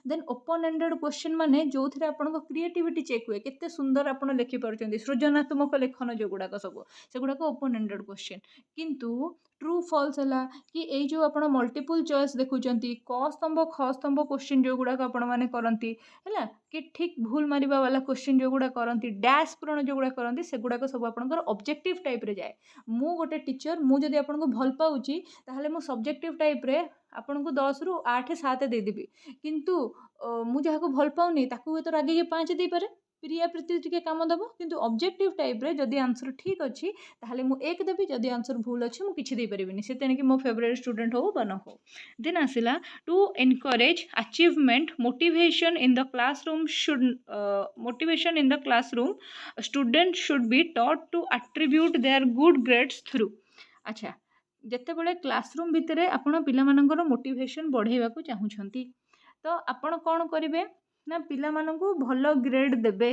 देन ओपन एंडेड क्वेश्चन माने जो थे आपको क्रिएटिविटी चेक हुए केते सुंदर आप लिखिपार सृजनात्मक लेखन जो गुड़ाक सब से गुड़ाक ओपन एंडेड क्वेश्चन किंतु ट्रू फॉल्स है कि यही जो आप मल्टीपल चॉइस देखुंत क स्तंभ ख स्तंभ क्वेश्चन जो गुड़ाक आपण मैंने करती है कि ठीक भूल मारिबा वाला क्वेश्चन जो गुड़ा करती डैश पूरण जो गुड़ा करती से गुड़ाक सब आपंकर ऑब्जेक्टिव टाइप रे जाए मु गोटे टीचर मुझे आपको भल पाऊँगी ताहले मु सब्जेक्टिव टाइप रे आपन को 10 रु 8 7 देदेवी किंतु मु जहाँ भल पाऊनी ताकू तो रागे 5 दे पारे प्रिया प्रीति टिके काम दब किंतु ऑब्जेक्टिव टाइप रे जदि आंसर ठीक अच्छी ताहले मु 1 देवी जदि आंसर भूल अच्छी मु किछि दे परिबिनी से तेणिक मो फेवरेट स्टूडेंट हो बन हो देन आसिला to encourage achievement motivation in the classroom should motivation in the classroom student should be taught to attribute their good grades through अच्छा जितेबाला क्लासरूम भितर आपण पिलामानंकर मोटिवेशन बढ़ाइबा चाहूँगी तो आपण कौन करेंगे ना पिलामानंकु भल ग्रेड देबे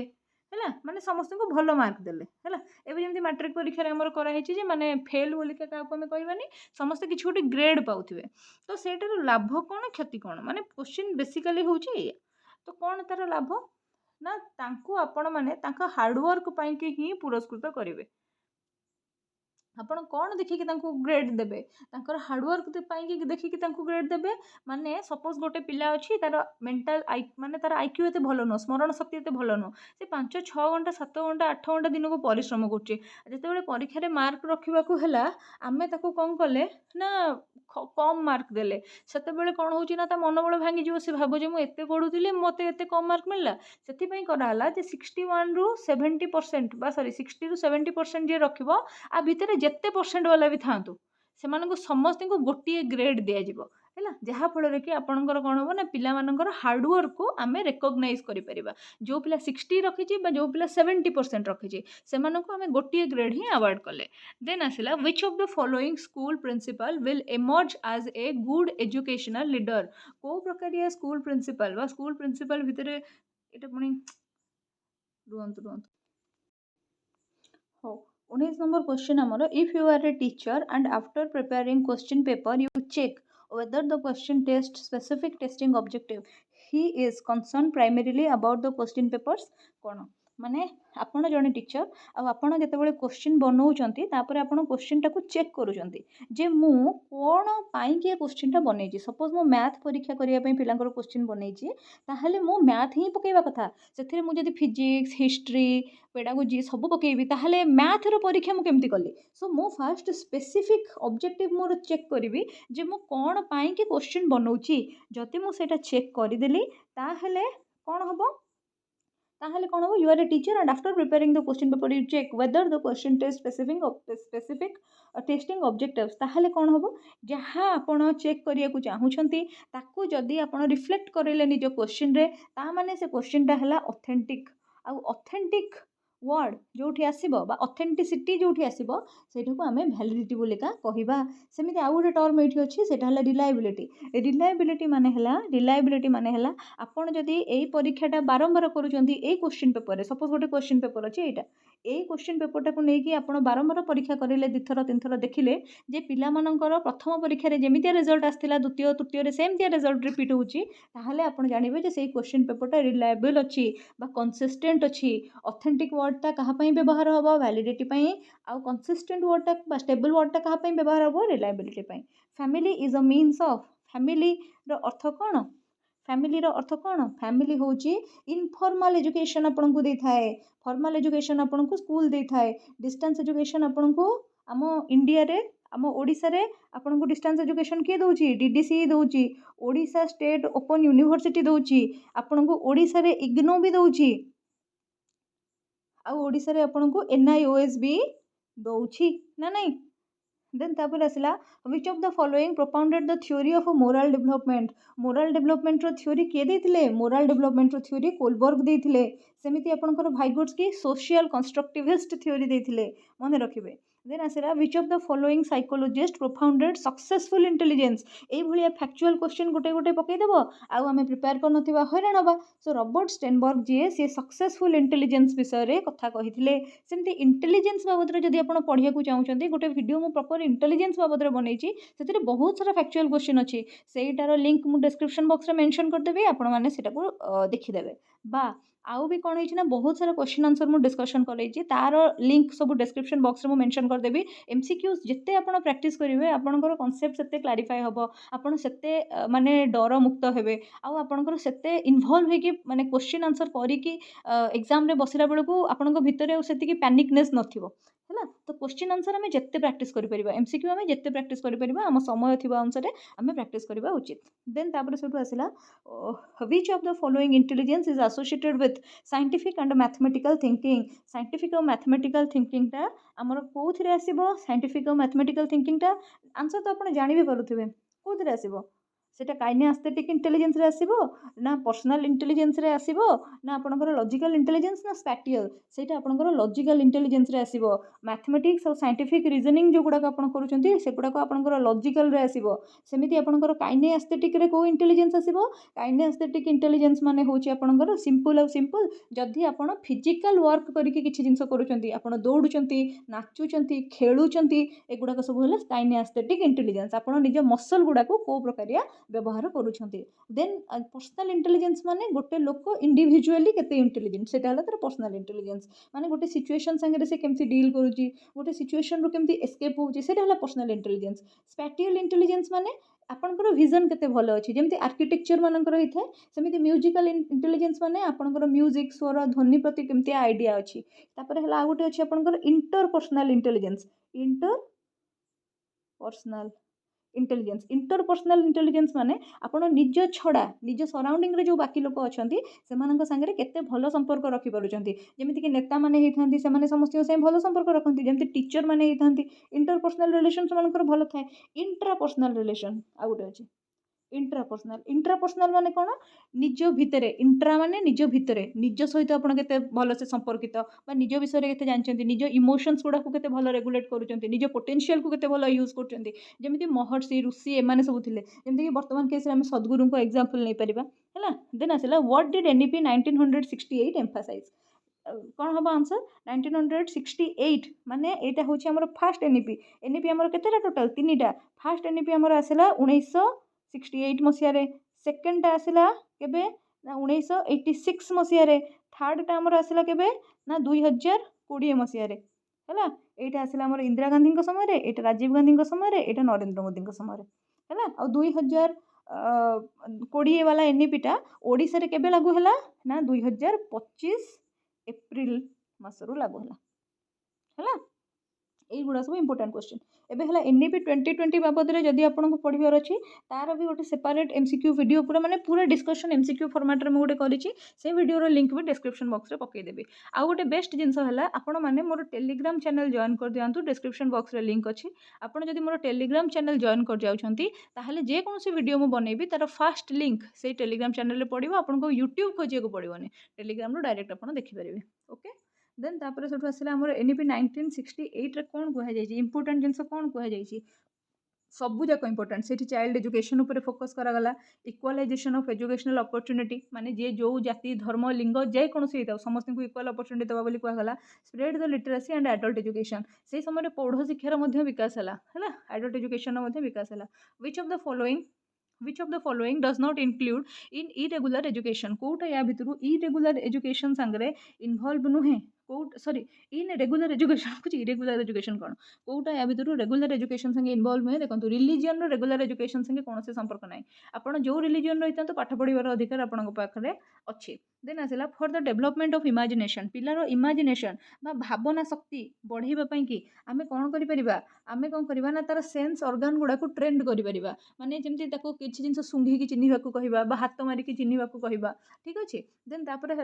है माने समस्त को भल मार्क देले है एवं जमी मैट्रिक परीक्षा आमर कराई माने फेल बोलिका क्या आम कहबानी समस्त किसी गोटे ग्रेड पाउथिबे तो सेटार लाभ कौन क्षति कौन माने क्वेश्चन बेसिकली होउची तो कौन तार लाभ ना तांको आपण माने तांका हार्डवर्क पाई के ही पुरस्कृत करेंगे आपण कौन देखिकी ग्रेड देबे तांकर हार्डवर्क देखिकी ग्रेड देबे माने सपोज गोटे पिला अच्छी तार मेंटल माने तार आईक्यू एते भल नुह स्मरण शक्ति एते भल नुह से 5-6 घंटा 7 घंटा 8 घंटा दिन को परिश्रम करुचे जिते परीक्षा मार्क रखा है आमे ताको कौन कले ना कम मार्क देले सेते कौन होची ना ता मनोबल भांगी जीव से भाबो जे मु एते पढुतिले मते एते कम मार्क मिलला सेति पई कराला जे 61 रु 70% बा सॉरी 60 रु 70% जे रखिबो आ भितर जेते परसेंट वाला भी था से समस्त को गोटे ग्रेड दि जाव है जहाँफल कि आपंकर कौन हम ना पिलामानंकर हार्डवर्क को आम रेकग्नाइज करा जो पिला 60 रखी जो पिला 70% रखी से आम गोटे ग्रेड ही अवार्ड कले देन आसला which of the following school principal will emerge as a good educational leader को प्रकार स्कूल प्रिंसिपल बा स्कूल प्रिंसिपल भितर एटा पुणी रुहतु हो 19 नंबर क्वेश्चन आमर if you are a teacher and after preparing question paper you check whether the question test specific testing objective he is concerned primarily about the question papers कौन माने आपण जड़े टीचर आपण जिते क्वेश्चन बनाऊँच आपण question टाक check करुँच जे मु कौन पाई question टा बनई सपोज मो मैथ परीक्षा करने पिलांकर क्वेश्चन बनई ताहले मो मैथ ही पकेबा कथा से मुझे फिजिक्स हिस्ट्री पेडागोजी सब पकेबी ताहले मैथ रो परीक्षा मु केमती कली सो मु फास्ट स्पेसिफिक ऑब्जेक्टिव मोर चेक करी जे मु कौन पाई क्वेश्चन बनाऊँची जदि मु सेटा चेक करदेली ताहले कौन हम ताहले कौन हो you are a teacher and after preparing the question paper you check whether the question test specific testing objectives ताहले कौन हो जहाँ आपण चेक करिया को चाहूँगी ताकू जदि आपण रिफ्लेक्ट करेले निज क्वेश्चन रे ता माने से क्वेश्चन टा हला ऑथेंटिक आ ऑथेंटिक वर्ड जोठी आसीबो बा ऑथेंटिसिटी जोठी आसीबो सेठा को आमे वैलिडिटी बोलिका कहिबा सेमिति आ गोटे टर्म एठी अछि सेठा हला रिलायबिलिटी माने हला आपण जदि एई परीक्षाटा बारंबार करूचंती एई क्वेश्चन पेपर रे सपोज गोटे क्वेश्चन पेपर अछि एटा एई क्वेश्चन पेपरटा को नेकी आपण बारंबार परीक्षा करिले दिथर तीनथर देखिले जे पिला मानकर प्रथम परीक्षा रे जेमितिया रिजल्ट आस्थिला द्वितीय तृतीय रे सेमतिया रिजल्ट रिपीट होउची ताहले आपण जानिबे जे सेई क्वेश्चन पेपरटा रिलायबल अछि बा कंसिस्टेंट अछि ऑथेंटिक वर्डटा कहाँ व्यवहार हम वैलिडिटी आउ कंसिस्टेंट वर्डटा स्टेबल वर्डटा कहाँ व्यवहार हम reliability family is a means of family रो अर्थ कौन फैमिली हूँ इनफॉर्मल एजुकेशन आपन को दे थाए फॉर्मल एजुकेशन आपन को स्कूल दे थाए डिस्टेंस एजुकेशन आपन को आम इंडिया रे आम ओडिशा रे आपन को डिस्टेंस एजुकेशन किए दउची डीडीसी दउची ओडिशा स्टेट ओपन यूनिवर्सिटी दउची आपन को ओडिशा रे इग्नो भी दउची आउ ओडिशा रे आपन को NIOS भी दउची ना नहीं देन तापर आसला which of the following propounded the theory of moral development रो थ्योरी किए देथिले मोरल डेवलपमेंट रो थ्योरी कोलबर्ग देथिले सेमिति आपनकर भाइगोट्स की सोशल कंस्ट्रक्टिविस्ट थ्योरी देथिले मन रखिबे देन आसला which of the following psychologist propounded successful intelligence एई भलिया फैक्चुअल क्वेश्चन गोटे गोटे पकई देबो आउ आमे प्रिपेयर कर नथिबा हैरान हबा सो रॉबर्ट स्टेनबर्ग जे से सक्सेसफुल इंटेलिजेंस विषय रे कथा कहिथिले सेमति इंटेलिजेंस बाबद रे जदि आपण पढिया को चाहउछन्ती गोटे वीडियो मु प्रॉपर इंटेलिजेंस बाबद रे बनैछि सेतिरे बहुत सारा फैक्चुअल क्वेश्चन अछि सेइटार लिंक मु डिस्क्रिप्शन बॉक्स रे मेंशन कर देबे आपण माने सेटा को देखि देबे बा आउ भी कौन है बहुत सारा क्वेश्चन आंसर मु डिस्कशन करैछि तार लिंक सब डिस्क्रिप्शन बॉक्स रे मु मेंशन करदेवी एमसीक्यूज जिते आप प्रैक्टिस करेंगे आपंकर कनसेप्ट से क्लारीफाए हम आपड़ से माने डर मुक्त हेबे आपंकर से इनवल्व होगी माने क्वेश्चन आंसर करिकी एग्जाम रे बसिला बेलू आपण भितर से पैनिकनेस नथिबो है तो क्वेश्चन आंसर आम जिते प्रैक्टिस करें एमसीक्यू आम जिते प्रैक्टिस करें आम समय थी अनुसार आम प्रैक्टिस करवा उचित देन तापर से आसला which of the following intelligence is associated with scientific and mathematical thinking scientific और मैथमेटिकल थिंकिंगटा आमर कौन आसो साइंटिफिक और मैथमेटिकल थिंकिंगटा आंसर तो आप जानी भी पारुथिबे कौन आसो सेटा काइनेस्थेटिक इंटेलिजेंस रे आसीबो ना पर्सनल इंटेलिजेंस रे आसीबो ना आपनकर लॉजिकल इंटेलिजेंस ना स्पैटियल सेटा आपनकर लॉजिकल इंटेलिजेंस रे आसीबो मैथमेटिक्स और साइंटिफिक रीजनिंग जो गुडाक आपण करूचंती से गुडाक आपनकर लॉजिकल रे आसीबो सेमिति आपनकर काइनेस्थेटिक रे को इंटेलिजेंस आसीबो काइनेस्थेटिक इंटेलिजेंस माने होची आपनकर सिंपल और सिंपल जदि आपण फिजिकल वर्क करिके किछि जिंस करूचंती आपण दौडुचंती नाचुचंती खेलुचंती ए गुडाक सब होला काइनेस्थेटिक इंटेलिजेंस आपण निज मसल गुडाक को प्रकारिया व्यवहार करुछंती देन पर्सनल इंटेलिजेंस माने गोटे लोक इंडिविजुअली केते इंटेलिजेंट सेटा होला तार पर्सनल इंटेलिजेंस माने गोटे सिचुएशन संगे से केमती डील करूची गोटे सिचुएशन रो केमती एस्केप होची सेटा होला पर्सनल इंटेलिजेंस स्पैटियल इंटेलिजेंस माने आपनकर विजन केते भलो अछि जेमती आर्किटेक्चर मानकर होइथे सेमिति म्यूजिकल इंटेलिजेंस माने आपनकर म्यूजिक स्वर ध्वनि प्रति केमती आइडिया अछि तापर हला गोटे अछि आपनकर इंटरपर्सनल इंटरपर्सनल इंटेलिजेंस माने आपण निज छड़ा निज सराउंडिंग रे जो बाकी लोक अछंती सेमानक संगे केते भलो संपर्क रखि पारुचंती जेमिति कि नेता माने हेथांती से माने समस्त से भलो संपर्क रखंती जेमिति टीचर माने हेथांती इंटरपर्सनल रिलेशन मानकर भलो थाए इंट्रापर्सनल रिलेशन आ गुटे अछि इंट्रापर्सनल माने कोन निज भितरे इंट्रा माने निज भितरे निज सहित आपण केते भलो से संपर्कित बा निज विषय रे केते जानचंती निज इमोशंस गुडा को केते भलो रेगुलेट करूचंती निज पोटेंशियल को केते भलो यूज करचंती जेमिति महर्षि ऋषि एमाने सब थिले जेमिति कि वर्तमान केस रे हम सद्गुरु को एग्जांपल नै परिबा हैला देन आसेला व्हाट डिड एनईपी 1968 एम्फसाइज कौन हम आंसर 1968 माने एटा होची हमर फर्स्ट एनईपी हमर केतेटा टोटल तीनटा फर्स्ट एनईपी हमर आसेला 1968 मसिया रे सेकंड टा आसेला केबे ना 1986 मसिया रे थर्ड टा हमर आसेला केबे ना 2020 मसिया रे हैला एटा आसेला हमर इंदिरा गांधी को समय रे एटा राजीव गांधी को समय रे एटा नरेंद्र मोदी को समय रे हैला आ 2020 वाला एनईपी टा ओडिसा रे केबे लागू हैला ना 2025 एप्रिल मासरू लागू हैला यही गुड़ा सब इंपोर्टेंट क्वेश्चन एबे हला एनईपी 2020 बाबद रे जदि आपन को पढिबार अछि तार भी गोटे सेपरेट एमसीक्यू वीडियो पूरा माने पूरा डिस्कशन एमसीक्यू फॉर्मेट रे म गोटे करिछि से वीडियो रो लिंक भी डिस्क्रिप्शन बॉक्स रे पकई देबी आ गोटे बेस्ट जिंस हला आपन माने मोर टेलीग्राम चैनल जॉइन कर दियंतु डिस्क्रिप्शन बॉक्स रे लिंक अछि आपन जदि मोर टेलीग्राम चैनल जॉइन कर जाउछंती ताहले जे कोनोसी वीडियो म बनेबी तार फर्स्ट लिंक से टेलीग्राम चैनल रे पडिबो आपन को यूट्यूब खोजिया को पडिबोनी टेलीग्राम रो डायरेक्ट आपन देखि परिबे ओके देन तापर से आसला हमर एनईपी 1968 रे कोन कहै जाय छी इंपोर्टेंट जिंस कोन कहै जाय छी सबु जाक इंपोर्टेंट से चाइल्ड एजुकेशन ऊपर फोकस करा गला इक्वालाइजेशन ऑफ एजुकेशनल अपॉर्चुनिटी माने जे जो जाति धर्म लिंग जे कोनोसी हेता समस्त को इक्वल अपॉर्चुनिटी दबा बोली कहला गला spread the literacy and adult education से समय रे पौढ शिक्षार मध्ये विकास हला हैला एडल्ट एजुकेशन मध्ये विकास हला which of the following does not include in irregular education कोटा या भितरु irregular education संगरे इन्वॉल्व नुहे कोट सॉरी इन रेगुलर एजुकेशन कुछ इरेगुलर एजुकेशन कोन कोटा या भितरु रेगुलर एजुकेशन संगे इन्वॉल्व नुहे देखंतु रिलीजियन रो रेगुलर एजुकेशन संगे कोनोसे संपर्क नै आपण जो रिलीजियन रहिता तो पाठ पढिबार अधिकार आपण को पाखरे अछि देन आसेला for the development of imagination पिलारो इमेजिनेशन बा भावना शक्ति बढ़ाइबा पई कि आमे कोन करि परिबा आमे कोन करिबा ना तार सेंस ऑर्गन गुडा को ट्रेंड करि परिबा माने जेमति ताको किछि जिंस सुंघी कि चिन्हिबा को कहिबा बा हाथ मारी कि चिन्हिबा को कहिबा ठीक अछि देन तापर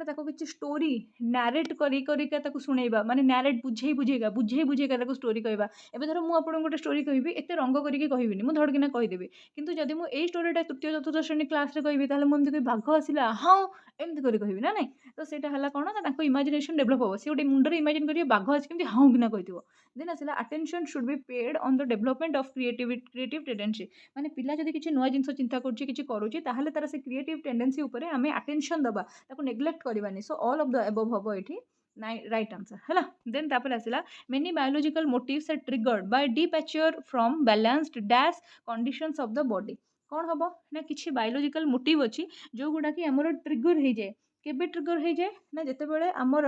ताको किछि स्टोरी नैरेट करी करी का ताको सुनेबा माने नैरेट बुझेगा ताको स्टोरी कहबा एबे धर मु आपन गोटे स्टोरी कहबी एते रंग करी कि कहबिनी मु धड़किना कहि देबी किंतु जदि मु एई स्टोरीटा तृतीय चतुर्थ श्रेणी क्लास रे कहबी ताले मु एमति कहि भाग आसिला हां एमति करी कहबी ना नै तो सेटा हला कोन ना ताको इमेजिनेशन डेवलप हो सी गोटे मुंडर इमेजिन करियो भाग आसी केमति हां किना कहिथिबो देन आसिला attention should be paid on the development of creative tendency माने पिला जदि किछि नया जिंस चिंता करछि किछि करूछि ताहले तार से क्रिएटिव टेंडेंसी ऊपर हमें अटेंशन दबा ताको नेग्लेक्ट करबानी so all of the above हबो एठी राइट आंसर है देन तापर आसला many biological motives are triggered by departure from balanced dash conditions of the body कौन हम ना किसी बायोलॉजिकल मोटिव अच्छी जो गुड़ा कि आमर ट्रिगर हो जाए केबे ट्रिगर हो जाए ना जिते बड़े आमर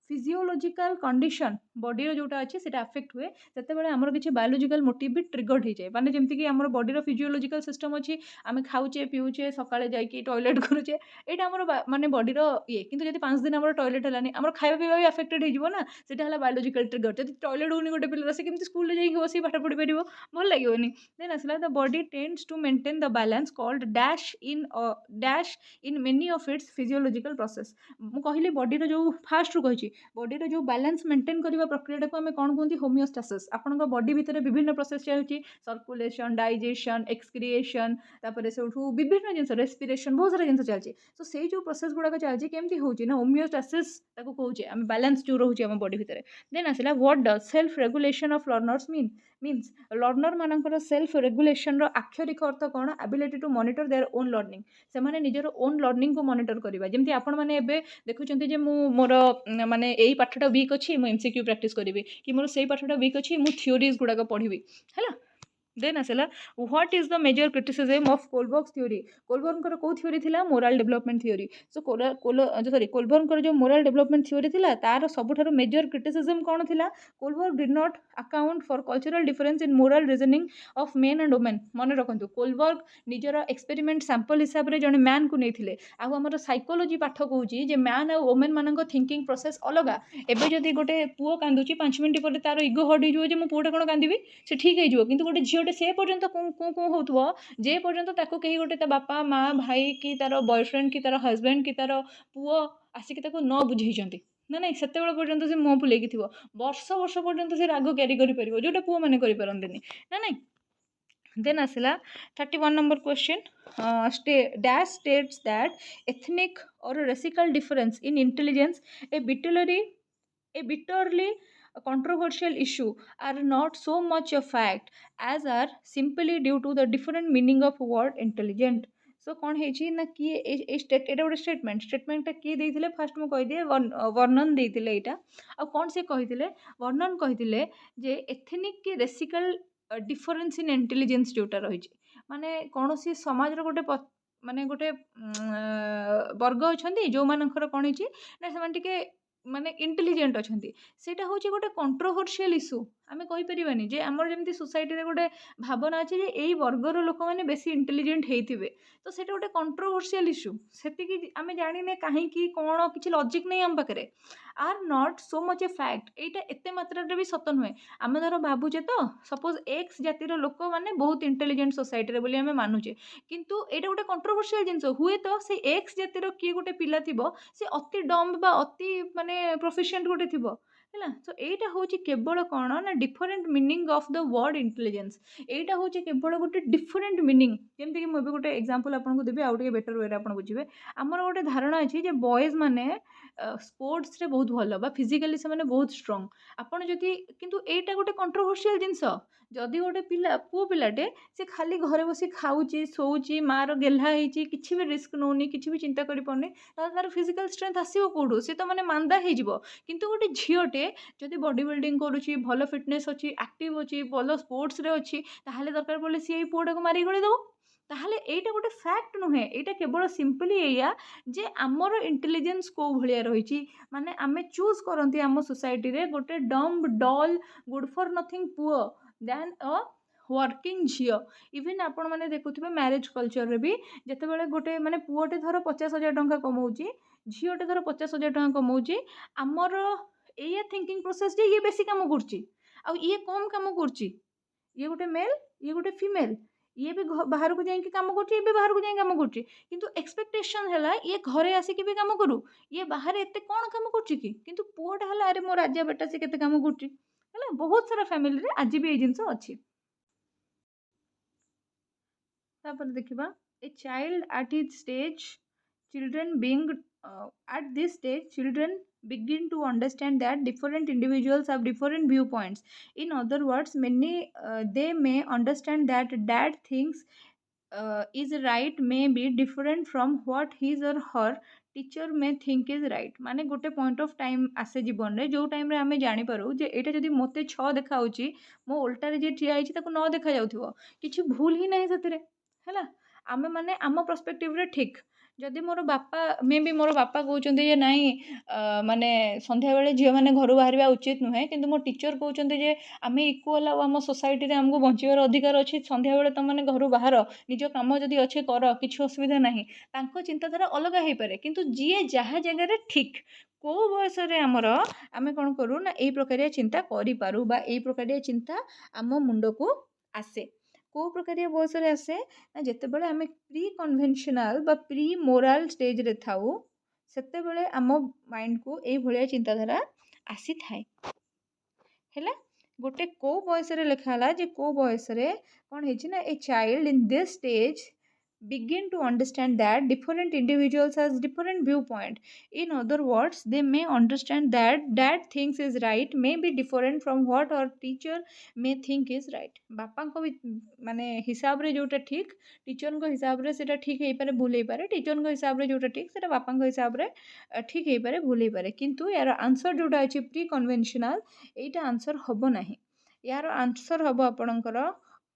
फिजियोलॉजिकल कंडीशन बॉडी जोटा अच्छे से अफेक्ट हुए से आमर किसी बायोलॉजिकल मोटिव भी ट्रिगर्ड हो जाए माने जमती कि आम बॉडी फिजियोलॉजिकल सिस्टम अच्छी आम खाऊचे पीऊचे सकाଳେ जाकि टॉयलेट करूचे यहाँ आम माने बॉडी ये किंतु जब 5 दिन आम टॉयलेट है आम खावा पीवा भी अफेक्टेड हो ना सीटा बायोलॉजिकल ट्रिगर जब टॉयलेट होनी गोटे पिला से केमती स्कूल जाइए बस पाठ पढ़ी पार भल लगे देन आसला the body tends to maintain the balance called dash in many of its physiological process मु कहली बॉडी जो फास्ट रू कही बॉडी जो बैलेंस मेंटेन करने प्रक्रिया को आम कौन कहते होमियोस्टासिस आपण बॉडी भितर विभिन्न प्रोसेस चलती सर्कुलेशन डाइजेशन एक्सक्रिएशन तापर से विभिन्न जिन रेस्पिरेशन बहुत सारा जिन चलती सो से जो प्रोसेस गुड़ाक चलती केमती होची ना होमियोस्टासिस ताको कहूचे आम बैलेंस जो रोचे आम बॉडी भितर देन आसला what does self regulation of learners means learner मानकर सेल्फ रेगुलेशन आक्षरिक अर्थ कौन ability to monitor their own learning से माने निजर ओन लर्निंग को मॉनिटर करबा जेमती आपण माने एबे देखुचंती जे मु मोर माने एई पाठटा वीक अछि मु एमसीक्यू प्रैक्टिस करिवि कि मोर सेई पाठटा वीक अछि मु थ्योरीज गुडाक पढ़िबि हैला देन आसला what is the major criticism of Kohlberg's theory कोलबर्गर को थ्योरी थिला moral development theory so sorry कोलबर्गर जो मोरल डेवलपमेंट थ्योरी थिला तार सबुठार मेजर क्रिटिसिज्म कौन थिला Kohlberg did not account for cultural difference in moral reasoning of main and women मन रखु कोलबर्ग निजर एक्सपेरिमेंट सैंपल हिसाब से जड़े मैन को नहीं आमर साइकोलोजी पाठ कहूँ जे मैन और वुमेन मान थिंकिंग प्रोसेस अलग एवं जदि गोटे पुओ कांदुची 5 मिनट पर तार इगो हट हो मो पुओटा कौन कांदी से ठीक हो कि गोटे झील से पर्यंत कौन हो जे पर्यंत ताको कहीं गोटे बापा माँ भाई कि तार बॉयफ्रेंड कि तार हजबैंड कि तार पुओ आसिक न बुझे ना ना से पर्यंत से मुँह फुलेकी थी वर्ष वर्ष पर्यंत से राग क्यारी कर जोटा पुओ मैंने करपारती ना नहीं देन आसला 31 number question dash states that ethnic or racial difference in intelligence a bitterly controversial issue are not so much a fact as are simply due to the different meaning of word intelligent सो कौन है ना किए एटा गोटे स्टेटमेंटा किए देते fast मुझे कहीदिए वर्णन देते यहाँ आ कौन से कही वर्णन कही जे एथनिक कि रेसिकल डिफरेंस इन इंटेलिजेंस जोटा रही माने कौन सी समाज गोटे माने गोटे वर्ग अच्छा जो मानकर कौन है माने इंटेलिजेंट अच्छा सेटा हूँ गोटे कंट्रोवर्शियल इश्यू आम कहीपरानी जे आमर जमी सोसाइटी गोटे भावना अच्छे यही वर्गर लोक मैंने बेसी इंटेलिजेंट होते तो सेटा गोटे कंट्रोवर्शियल इश्यू से आम जाने कहीं कौन किसी लॉजिक नहीं आम पाखे are not so much a fact यहाँ एत मात्रा भी सत नुहे आम धर भावुचे तो सपोज एक्स जातिर लोक मैंने बहुत इंटेलिजेंट सोसाइटी बोली आम मानुचे किंतु यहाँ गोटे कंट्रोवर्शियल जिनस हुए तो से एक्स जातिर किए गोटे पिला थी से अति डम्ब बा अति माने प्रोफिशिएंट गोटे थी है सो यहाँ हूँ केवल कौन ना different meaning of the word intelligence यहाँ हूँ केवल गोटे डिफरेंट मीनिंग जमीक मुझे गोटे एग्जांपल आपको देवी आउ टे बेटर वे आप बुझे आमर गोटे धारणा अच्छी जे बॉयज मैंने स्पोर्ट्स रे बहुत भल बा फिजिकली से माने बहुत स्ट्रांग आपड़ जदि किंतु एटा गोटे कंट्रोवर्शियल जिनस जदि गोटे पिला पुओ पिलाटे से खाली घरे बसी खाऊची सोची मार गेल्हा होती किसी भी रिस्क नौनी किसी भी चिंता करि पारनी तार फिजिकल स्ट्रेंथ आसो कौटू सी तो मैंने मांदा हो किंतु गोटे झीटे जदि बॉडी बिल्डिंग करुच्ची भल फिटनेस अच्छी एक्टिव अच्छी भल स्पोर्ट्स रे अच्छी ताहले दरकार पड़े सी पुओटा को मारी गली दब ताहले एटा गोटे फैक्ट नुहे एटा केवल सिंपली एया जे आमर इंटेलिजेंस को भलिया रही माने आमे चूज करती आम सोसाइटी रे गोटे dumb dull good for nothing poor then a working झील इवन आपण मैंने देखुए मैरिज कल्चर रे भी जिते गोटे माने पुओटे धर 50,000 टंका कमाऊँगी झीटे धर 50,000 टंका कमाऊँगी आमर एया थिंकिंग प्रोसेस जे ये बेसी काम करची आ ये कम काम करची ये गोटे मेल ये गोटे फीमेल ये भी बाहर को जाइए काम कर बाहर को जाइए काम कर किंतु एक्सपेक्टेशन है ये घरे आसिक भी काम करूँ ये बाहर एत कौन काम कर पुओटा है अरे मो राजा बेटा से केते काम कर बहुत सारा फैमिली रे आज भी ये जिनस अच्छी देखा a child at his stage children being at this stage children begin to understand that different individuals have different viewpoints. In other words, many they may understand that dad thinks is right may be different from what his or her teacher may think is right माने गोटे point of time आसे जीवन में जो time आम जानीपारू जे एटा जदि मते 6 देखा मो उल्टा जे ठिया होइछि ताको 9 देखा जाउथिबो किछि भूल ही नहीं सेतरे हैला आमे माने आम पर्सपेक्टिव रे ठीक ଯଦି ମୋର ବାପା ମେ ବି ମୋର ବାପା କହୁଛନ୍ତି ଯେ ନାଇଁ ମାନେ ସନ୍ଧ୍ୟାବେଳେ ଝିଅମାନେ ଘରୁ ବାହାରିବା ଉଚିତ ନୁହେଁ, କିନ୍ତୁ ମୋ ଟିଚର କହୁଛନ୍ତି ଯେ ଆମେ ଇକ୍ୱାଲ୍ ଆଉ ଆମ ସୋସାଇଟିରେ ଆମକୁ ବଞ୍ଚିବାର ଅଧିକାର ଅଛି, ସନ୍ଧ୍ୟାବେଳେ ତୁମମାନେ ଘରୁ ବାହାର, ନିଜ କାମ ଯଦି ଅଛି କର, କିଛି ଅସୁବିଧା ନାହିଁ। ତାଙ୍କ ଚିନ୍ତାଧାରା ଅଲଗା ହେଇପାରେ, କିନ୍ତୁ ଯିଏ ଯାହା ଜାଗାରେ ଠିକ୍ କୋଉ ବୟସରେ ଆମେ କ'ଣ କରୁ ନା ଏଇ ପ୍ରକାରିଆ ଚିନ୍ତା କରିପାରୁ ବା ଏଇ ପ୍ରକାରିଆ ଚିନ୍ତା ଆମ ମୁଣ୍ଡକୁ ଆସେ। କୋଉ ପ୍ରକାରିଆ ବୟସରେ ଆସେ ନା ଯେତେବେଳେ ଆମେ ପ୍ରି କନଭେନସନାଲ ବା ପ୍ରି ମୋରାଲ ଷ୍ଟେଜରେ ଥାଉ, ସେତେବେଳେ ଆମ ମାଇଣ୍ଡକୁ ଏଇଭଳିଆ ଚିନ୍ତାଧାରା ଆସିଥାଏ। ହେଲା, ଗୋଟେ କୋଉ ବୟସରେ ଲେଖା ହେଲା ଯେ କୋଉ ବୟସରେ କ'ଣ ହେଇଛି ନା ଏ child in this stage begin to understand that different individuals has different viewpoint. In other words, they may understand that things is right may be different from what our teacher may think is right. ବାପାଙ୍କ ମାନେ ହିସାବରେ ଯୋଉଟା ଠିକ୍, ଟିଚରଙ୍କ ହିସାବରେ ସେଟା ଠିକ୍ ହେଇପାରେ, ଭୁଲ ହେଇପାରେ। ଟିଚରଙ୍କ ହିସାବରେ ଯୋଉଟା ଠିକ୍ ସେଟା ବାପାଙ୍କ ହିସାବରେ ଠିକ୍ ହେଇପାରେ, ଭୁଲ ହେଇପାରେ। କିନ୍ତୁ ୟାର ଆନ୍ସର ଯୋଉଟା ଅଛି ପ୍ରି କନଭେନସନାଲ, ଏଇଟା ଆନ୍ସର ହବ ନାହିଁ। ୟାର ଆନ୍ସର ହବ ଆପଣଙ୍କର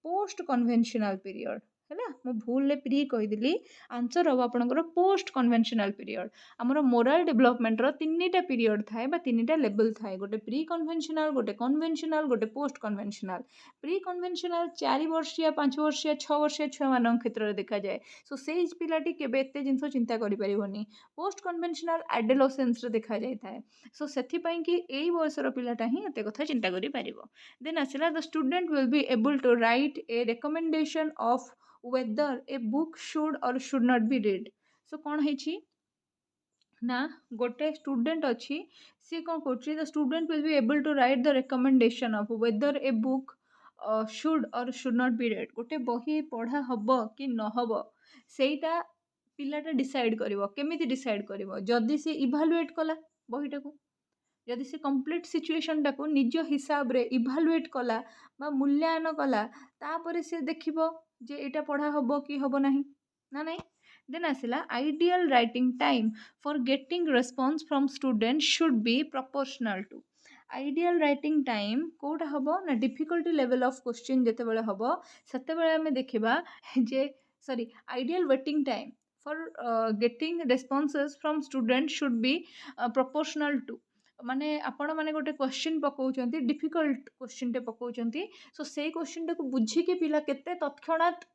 ପୋଷ୍ଟ କନଭେନସନାଲ ପିରିୟଡ଼। ହେଲା, ମୁଁ ଭୁଲରେ ପ୍ରି କହିଦେଲି, ଆନ୍ସର ହବ ଆପଣଙ୍କର ପୋଷ୍ଟ କନଭେନସନାଲ ପିରିୟଡ଼। ଆମର ମୋରାଲ ଡେଭଲପମେଣ୍ଟର ତିନିଟା ପିରିୟଡ଼ ଥାଏ ବା ତିନିଟା ଲେବଲ ଥାଏ, ଗୋଟେ ପ୍ରି କନଭେନସନାଲ, ଗୋଟେ କନଭେନସନାଲ, ଗୋଟେ ପୋଷ୍ଟ କନଭେନସନାଲ। ପ୍ରି କନଭେନସନାଲ 4 ବର୍ଷିଆ, 5 ବର୍ଷିଆ, 6 ବର୍ଷିଆ ଛୁଆମାନଙ୍କ କ୍ଷେତ୍ରରେ ଦେଖାଯାଏ। ସୋ ସେଇ ପିଲାଟି କେବେ ଏତେ ଜିନିଷ ଚିନ୍ତା କରିପାରିବନି। ପୋଷ୍ଟ କନଭେନସନାଲ ଆଡୋଲେସେନ୍ସରେ ଦେଖାଯାଇଥାଏ। ସୋ ସେଥିପାଇଁ କି ଏଇ ବୟସର ପିଲାଟା ହିଁ ଏତେ କଥା ଚିନ୍ତା କରିପାରିବ। ଦେନ୍ ଆସିଲା the student will be able to write a recommendation of whether a book should or should not be read. So କ'ଣ ହେଇଛି ନା ଗୋଟେ ଷ୍ଟୁଡେଣ୍ଟ ଅଛି, ସିଏ କ'ଣ କରୁଛି, the student will be able to write the recommendation of whether a book should or should not be read. ଗୋଟେ ବହି ପଢ଼ା ହବ କି ନହବ ସେଇଟା ପିଲାଟା ଡିସାଇଡ୍ କରିବ। କେମିତି ଡିସାଇଡ୍ କରିବ? ଯଦି ସେ ଇଭାଲୁଏଟ୍ କଲା ବହିଟାକୁ, ଯଦି ସେ କମ୍ପ୍ଲିଟ୍ ସିଚୁଏସନଟାକୁ ନିଜ ହିସାବରେ ଇଭାଲୁଏଟ୍ କଲା ବା ମୂଲ୍ୟାୟନ କଲା, ତାପରେ ସେ ଦେଖିବ ଯେ ଏଇଟା ପଢ଼ା ହବ କି ହବ ନାହିଁ ନା ନାହିଁ। ଦେନ୍ ଆସିଲା ଆଇଡ଼ିଆଲ ରାଇଟିଂ time for getting response from student should be proportional to. Ideal ରାଇଟିଂ ଟାଇମ୍ କେଉଁଟା ହବ ନା ଡିଫିକଲ୍ଟି ଲେଭେଲ୍ ଅଫ୍ କୋଶ୍ଚିନ୍ ଯେତେବେଳେ ହବ, ସେତେବେଳେ ଆମେ ଦେଖିବା ଯେ ideal waiting time for getting responses from student should be proportional to. ମାନେ ଆପଣ ମାନେ ଗୋଟେ କ୍ୱେଶ୍ଚିନ୍ ପକାଉଛନ୍ତି, ଡିଫିକଲ୍ଟ କ୍ୱେଶ୍ଚିନ୍ଟେ ପକାଉଛନ୍ତି, ସୋ ସେଇ କ୍ୱେଶ୍ଚିନ୍ଟାକୁ ବୁଝିକି ପିଲା କେତେ ତତ୍କ୍ଷଣାତ୍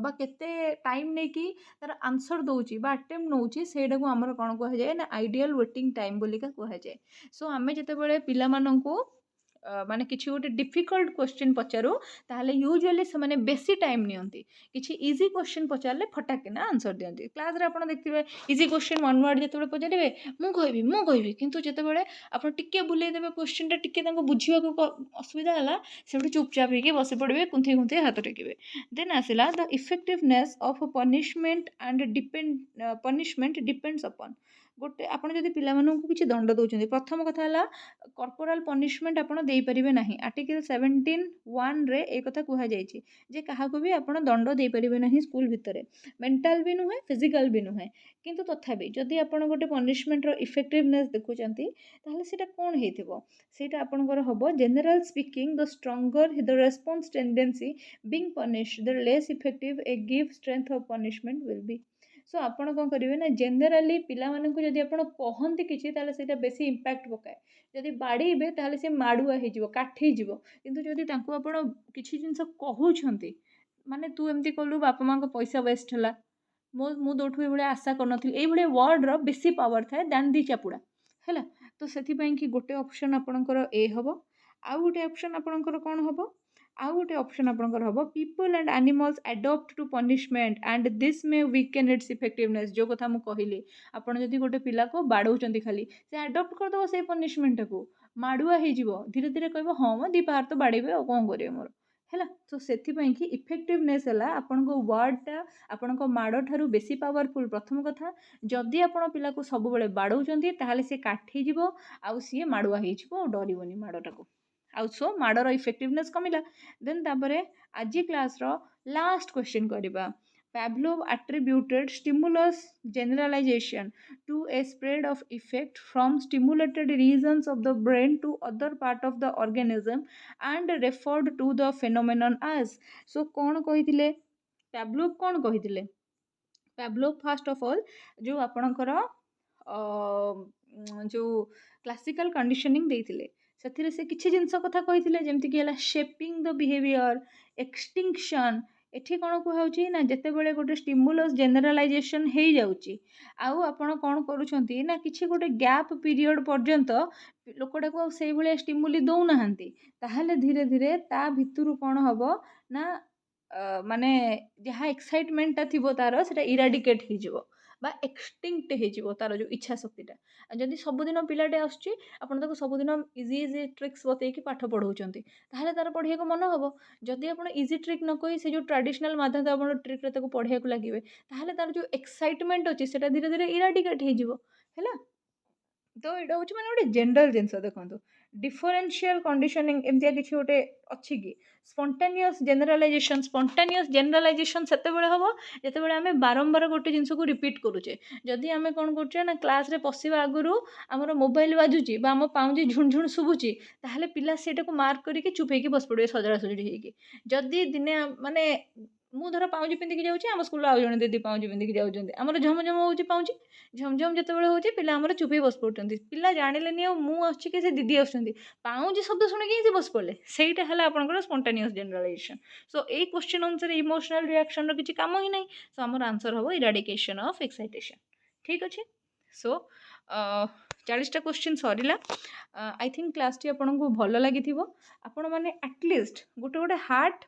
ବା କେତେ ଟାଇମ୍ ନେଇକି ତାର ଆନ୍ସର ଦେଉଛି ବା ଆଟେମ୍ପ୍ଟ ନେଉଛି, ସେଇଟାକୁ ଆମର କ'ଣ କୁହାଯାଏ ନା ଆଇଡ଼ିଆଲ ୱେଟିଂ ଟାଇମ୍ ବୋଲିକା କୁହାଯାଏ। ସୋ ଆମେ ଯେତେବେଳେ ପିଲାମାନଙ୍କୁ ମାନେ କିଛି ଗୋଟେ ଡିଫିକଲ୍ଟ କ୍ୱେଶ୍ଚିନ୍ ପଚାରୁ, ତାହେଲେ ୟୁଜୁଆଲି ସେମାନେ ବେଶୀ ଟାଇମ୍ ନିଅନ୍ତି। କିଛି ଇଜି କ୍ୱେଶ୍ଚିନ୍ ପଚାରିଲେ ଫଟାକିନା ଆନ୍ସର ଦିଅନ୍ତି। କ୍ଲାସ୍ରେ ଆପଣ ଦେଖିଥିବେ ଇଜି କ୍ୱେଶ୍ଚିନ୍ ୱାନ୍ ୱାର୍ଡ଼ ଯେତେବେଳେ ପଚାରିବେ ମୁଁ କହିବି, କିନ୍ତୁ ଯେତେବେଳେ ଆପଣ ଟିକେ ବୁଲେଇ ଦେବେ କ୍ୱେଶ୍ଚିନ୍ଟା, ଟିକେ ତାଙ୍କୁ ବୁଝିବାକୁ ଅସୁବିଧା ହେଲା, ସେଠୁ ଚୁପଚାପ ହେଇକି ବସି ପଡ଼ିବେ, କୁନ୍ଥେଇ କୁନ୍ଥେଇ ହାତ ଟେକିବେ। ଦେନ୍ ଆସିଲା the effectiveness of punishment and punishment depends upon. ଗୋଟେ ଆପଣ ଯଦି ପିଲାମାନଙ୍କୁ କିଛି ଦଣ୍ଡ ଦେଉଛନ୍ତି, ପ୍ରଥମ କଥା ହେଲା କର୍ପୋରାଲ ପନିଶମେଣ୍ଟ ଆପଣ ଦେଇପାରିବେ ନାହିଁ। ଆର୍ଟିକଲ 17(1)ରେ ଏ କଥା କୁହାଯାଇଛି ଯେ କାହାକୁ ବି ଆପଣ ଦଣ୍ଡ ଦେଇପାରିବେ ନାହିଁ ସ୍କୁଲ ଭିତରେ, ମେଣ୍ଟାଲ ବି ନୁହେଁ, ଫିଜିକାଲ ବି ନୁହେଁ। କିନ୍ତୁ ତଥାପି ଯଦି ଆପଣ ଗୋଟେ ପନିଶମେଣ୍ଟର ଇଫେକ୍ଟିଭନେସ୍ ଦେଖୁଛନ୍ତି, ତାହେଲେ ସେଇଟା କ'ଣ ହେଇଥିବ? ସେଇଟା ଆପଣଙ୍କର ହେବ general speaking the stronger the response tendency being punished the less effective a give strength of punishment will be. So ଆପଣ କ'ଣ କରିବେ ନା ଜେନେରାଲି ପିଲାମାନଙ୍କୁ ଯଦି ଆପଣ କହନ୍ତି କିଛି, ତାହେଲେ ସେଇଟା ବେଶୀ ଇମ୍ପାକ୍ଟ ପକାଏ। ଯଦି ବାଡ଼େଇବେ ତାହେଲେ ସେ ମାଡ଼ୁଆ ହେଇଯିବ, କାଠେଇଯିବ। କିନ୍ତୁ ଯଦି ତାଙ୍କୁ ଆପଣ କିଛି ଜିନିଷ କହୁଛନ୍ତି, ମାନେ ତୁ ଏମିତି କଲୁ, ବାପା ମାଆଙ୍କ ପଇସା ୱେଷ୍ଟ ହେଲା, ମୁଁ ତୋଠୁ ଏଇଭଳିଆ ଆଶା କରିନଥିଲି, ଏଇଭଳିଆ ୱାର୍ଡ଼ର ବେଶୀ ପାୱାର ଥାଏ ଦାନ୍ ଦି ଚାପୁଡ଼ା। ହେଲା, ତ ସେଥିପାଇଁ କି ଗୋଟେ ଅପସନ୍ ଆପଣଙ୍କର ଏ ହେବ। ଆଉ ଗୋଟେ ଅପସନ୍ ଆପଣଙ୍କର କ'ଣ ହେବ? ଆଉ ଗୋଟେ ଅପସନ୍ ଆପଣଙ୍କର ହେବ people and animals adapt to punishment and this may weaken its effectiveness. ଯେଉଁ କଥା ମୁଁ କହିଲି, ଆପଣ ଯଦି ଗୋଟେ ପିଲାକୁ ବାଡ଼ଉଛନ୍ତି ଖାଲି, ସେ ଆଡପ୍ଟ କରିଦେବ ସେଇ ପନିଶମେଣ୍ଟଟାକୁ, ମାଡ଼ୁଆ ହେଇଯିବ, ଧୀରେ ଧୀରେ କହିବ ହଁ ମ ଦି ପାହାର ତ ବାଡ଼େଇବେ ଆଉ କ'ଣ କରିବେ ମୋର। ହେଲା, ତ ସେଥିପାଇଁ କି ଇଫେକ୍ଟିଭନେସ୍ ହେଲା ଆପଣଙ୍କ ୱାର୍ଡ଼ଟା ଆପଣଙ୍କ ମାଡ଼ ଠାରୁ ବେଶୀ ପାୱାରଫୁଲ୍। ପ୍ରଥମ କଥା, ଯଦି ଆପଣ ପିଲାକୁ ସବୁବେଳେ ବାଡ଼ଉଛନ୍ତି, ତାହେଲେ ସେ କାଠେଇଯିବ ଆଉ ସିଏ ମାଡ଼ୁଆ ହେଇଯିବ ଆଉ ଡରିବନି ମାଡ଼ଟାକୁ। ଆଉ ସୋ ମାଡ଼ର ଇଫେକ୍ଟିଭନେସ୍ କମିଲା। ଦେନ୍ ତାପରେ ଆଜି କ୍ଲାସ୍ର ଲାଷ୍ଟ କ୍ୱେଶ୍ଚିନ୍ କରିବା। Pavlov attributed stimulus generalization to a spread of effect from stimulated regions of the brain to other part of the organism and referred to the phenomenon as. So କ'ଣ କହିଥିଲେ? Pavlov କ'ଣ କହିଥିଲେ? ପାଭଲୋଭ first of all ଯେଉଁ ଆପଣଙ୍କର ଯେଉଁ classical conditioning ଦେଇଥିଲେ ସେଥିରେ ସେ କିଛି ଜିନିଷ କଥା କହିଥିଲେ ଯେମିତିକି ହେଲା ଶେପିଂ ଦ ବିହେଭିଅର, ଏକ୍ସଟିଂକ୍ସନ୍। ଏଠି କ'ଣ କୁହାହେଉଛି ନା ଯେତେବେଳେ ଗୋଟେ ଷ୍ଟିମୁଲସ୍ ଜେନେରାଲାଇଜେସନ୍ ହେଇଯାଉଛି ଆଉ ଆପଣ କ'ଣ କରୁଛନ୍ତି ନା କିଛି ଗୋଟେ ଗ୍ୟାପ୍ ପିରିୟଡ଼ ପର୍ଯ୍ୟନ୍ତ ଲୋକଟାକୁ ଆଉ ସେଇଭଳିଆ ଷ୍ଟିମୁଲି ଦେଉନାହାନ୍ତି, ତାହେଲେ ଧୀରେ ଧୀରେ ତା ଭିତରୁ କ'ଣ ହେବ ନା ମାନେ ଯାହା ଏକ୍ସାଇଟମେଣ୍ଟଟା ଥିବ ତାର ସେଇଟା ଇରାଡିକେଟ୍ ହେଇଯିବ ବା ଏକ୍ସଟିଙ୍କ୍ଟ ହେଇଯିବ ତାର ଯେଉଁ ଇଚ୍ଛା ଶକ୍ତିଟା। ଆଉ ଯଦି ସବୁଦିନ ପିଲାଟେ ଆସୁଛି ଆପଣ ତାକୁ ସବୁଦିନ ଇଜି ଇଜି ଟ୍ରିକ୍ସ ବତେଇକି ପାଠ ପଢ଼ଉଛନ୍ତି ତାହେଲେ ତାର ପଢ଼ିବାକୁ ମନ ହେବ। ଯଦି ଆପଣ ଇଜି ଟ୍ରିକ୍ ନ କହି ସେ ଯେଉଁ ଟ୍ରାଡ଼ିସନାଲ୍ ମାଧ୍ୟମ ଆପଣ ଟ୍ରିକ୍ରେ ତାକୁ ପଢ଼ିବାକୁ ଲାଗିବେ ତାହେଲେ ତାର ଯେଉଁ ଏକ୍ସାଇଟମେଣ୍ଟ ଅଛି ସେଇଟା ଧୀରେ ଧୀରେ ଇରାଡିକେଟ୍ ହେଇଯିବ ହେଲା। ତ ଏଇଟା ହେଉଛି ମାନେ ଗୋଟେ ଜେନେରାଲ ଜିନିଷ। ଦେଖନ୍ତୁ ଡିଫରେନ୍ସିଆଲ କଣ୍ଡିସନିଂ ଏମିତିଆ କିଛି ଗୋଟେ ଅଛି କି? ସ୍ପଣ୍ଟାନିୟସ୍ ଜେନେରାଲାଇଜେସନ୍ ସେତେବେଳେ ହେବ ଯେତେବେଳେ ଆମେ ବାରମ୍ବାର ଗୋଟେ ଜିନିଷକୁ ରିପିଟ୍ କରୁଛେ। ଯଦି ଆମେ କ'ଣ କରୁଛେ ନା କ୍ଲାସ୍ରେ ପଶିବା ଆଗରୁ ଆମର ମୋବାଇଲ୍ ବାଜୁଛି ବା ଆମ ପାଉଁଜି ଝୁଣଝୁଣ ଶୁଭୁଛି ତାହେଲେ ପିଲା ସେଇଟାକୁ ମାର୍କ କରିକି ଚୁପ୍ ହେଇକି ବସି ପଡ଼ିବେ ସଜଡ଼ା ସଜଡ଼ି ହେଇକି। ଯଦି ଦିନେ ମାନେ ମୁଁ ଧର ପାଉଁଜି ପିନ୍ଧିକି ଯାଉଛି, ଆମ ସ୍କୁଲରେ ଆଉ ଜଣେ ଦିଦି ପାଉଁଜି ପିନ୍ଧିକି ଯାଉଛନ୍ତି, ଆମର ଝମଝମ ହେଉଛି ପାଉଁଜି, ଝମଝମ ଯେତେବେଳେ ହେଉଛି ପିଲା ଆମର ଚୁପ୍ ହେଇ ବସି ପଡ଼ୁଛନ୍ତି। ପିଲା ଜାଣିଲେନି ଆଉ ମୁଁ ଆସୁଛି କି ସେ ଦିଦି ଆସୁଛନ୍ତି, ପାଉଁଜି ଶବ୍ଦ ଶୁଣିକି ହିଁ ସେ ବସି ପଡ଼ିଲେ। ସେଇଟା ହେଲା ଆପଣଙ୍କର ସ୍ପଣ୍ଟାନିୟସ୍ ଜେନେରାଲାଇଜେସନ୍। ସୋ ଏଇ କ୍ୱେଶ୍ଚନ୍ ଅନୁସାରେ ଇମୋସନାଲ୍ ରିଆକ୍ସନ୍ର କିଛି କାମ ହିଁ ନାହିଁ। ସୋ ଆମର ଆନ୍ସର୍ ହେବ ଇରାଡିକେସନ୍ ଅଫ୍ ଏକ୍ସାଇଟେସନ୍। ଠିକ୍ ଅଛି। ସୋ 40ଟା କ୍ୱେଶ୍ଚନ୍ ସରିଲା। ଆଇ ଥିଙ୍କ କ୍ଲାସ୍ଟି ଆପଣଙ୍କୁ ଭଲ ଲାଗିଥିବ। ଆପଣମାନେ ଆଟଲିଷ୍ଟ ଗୋଟେ ଗୋଟେ ହାର୍ଟ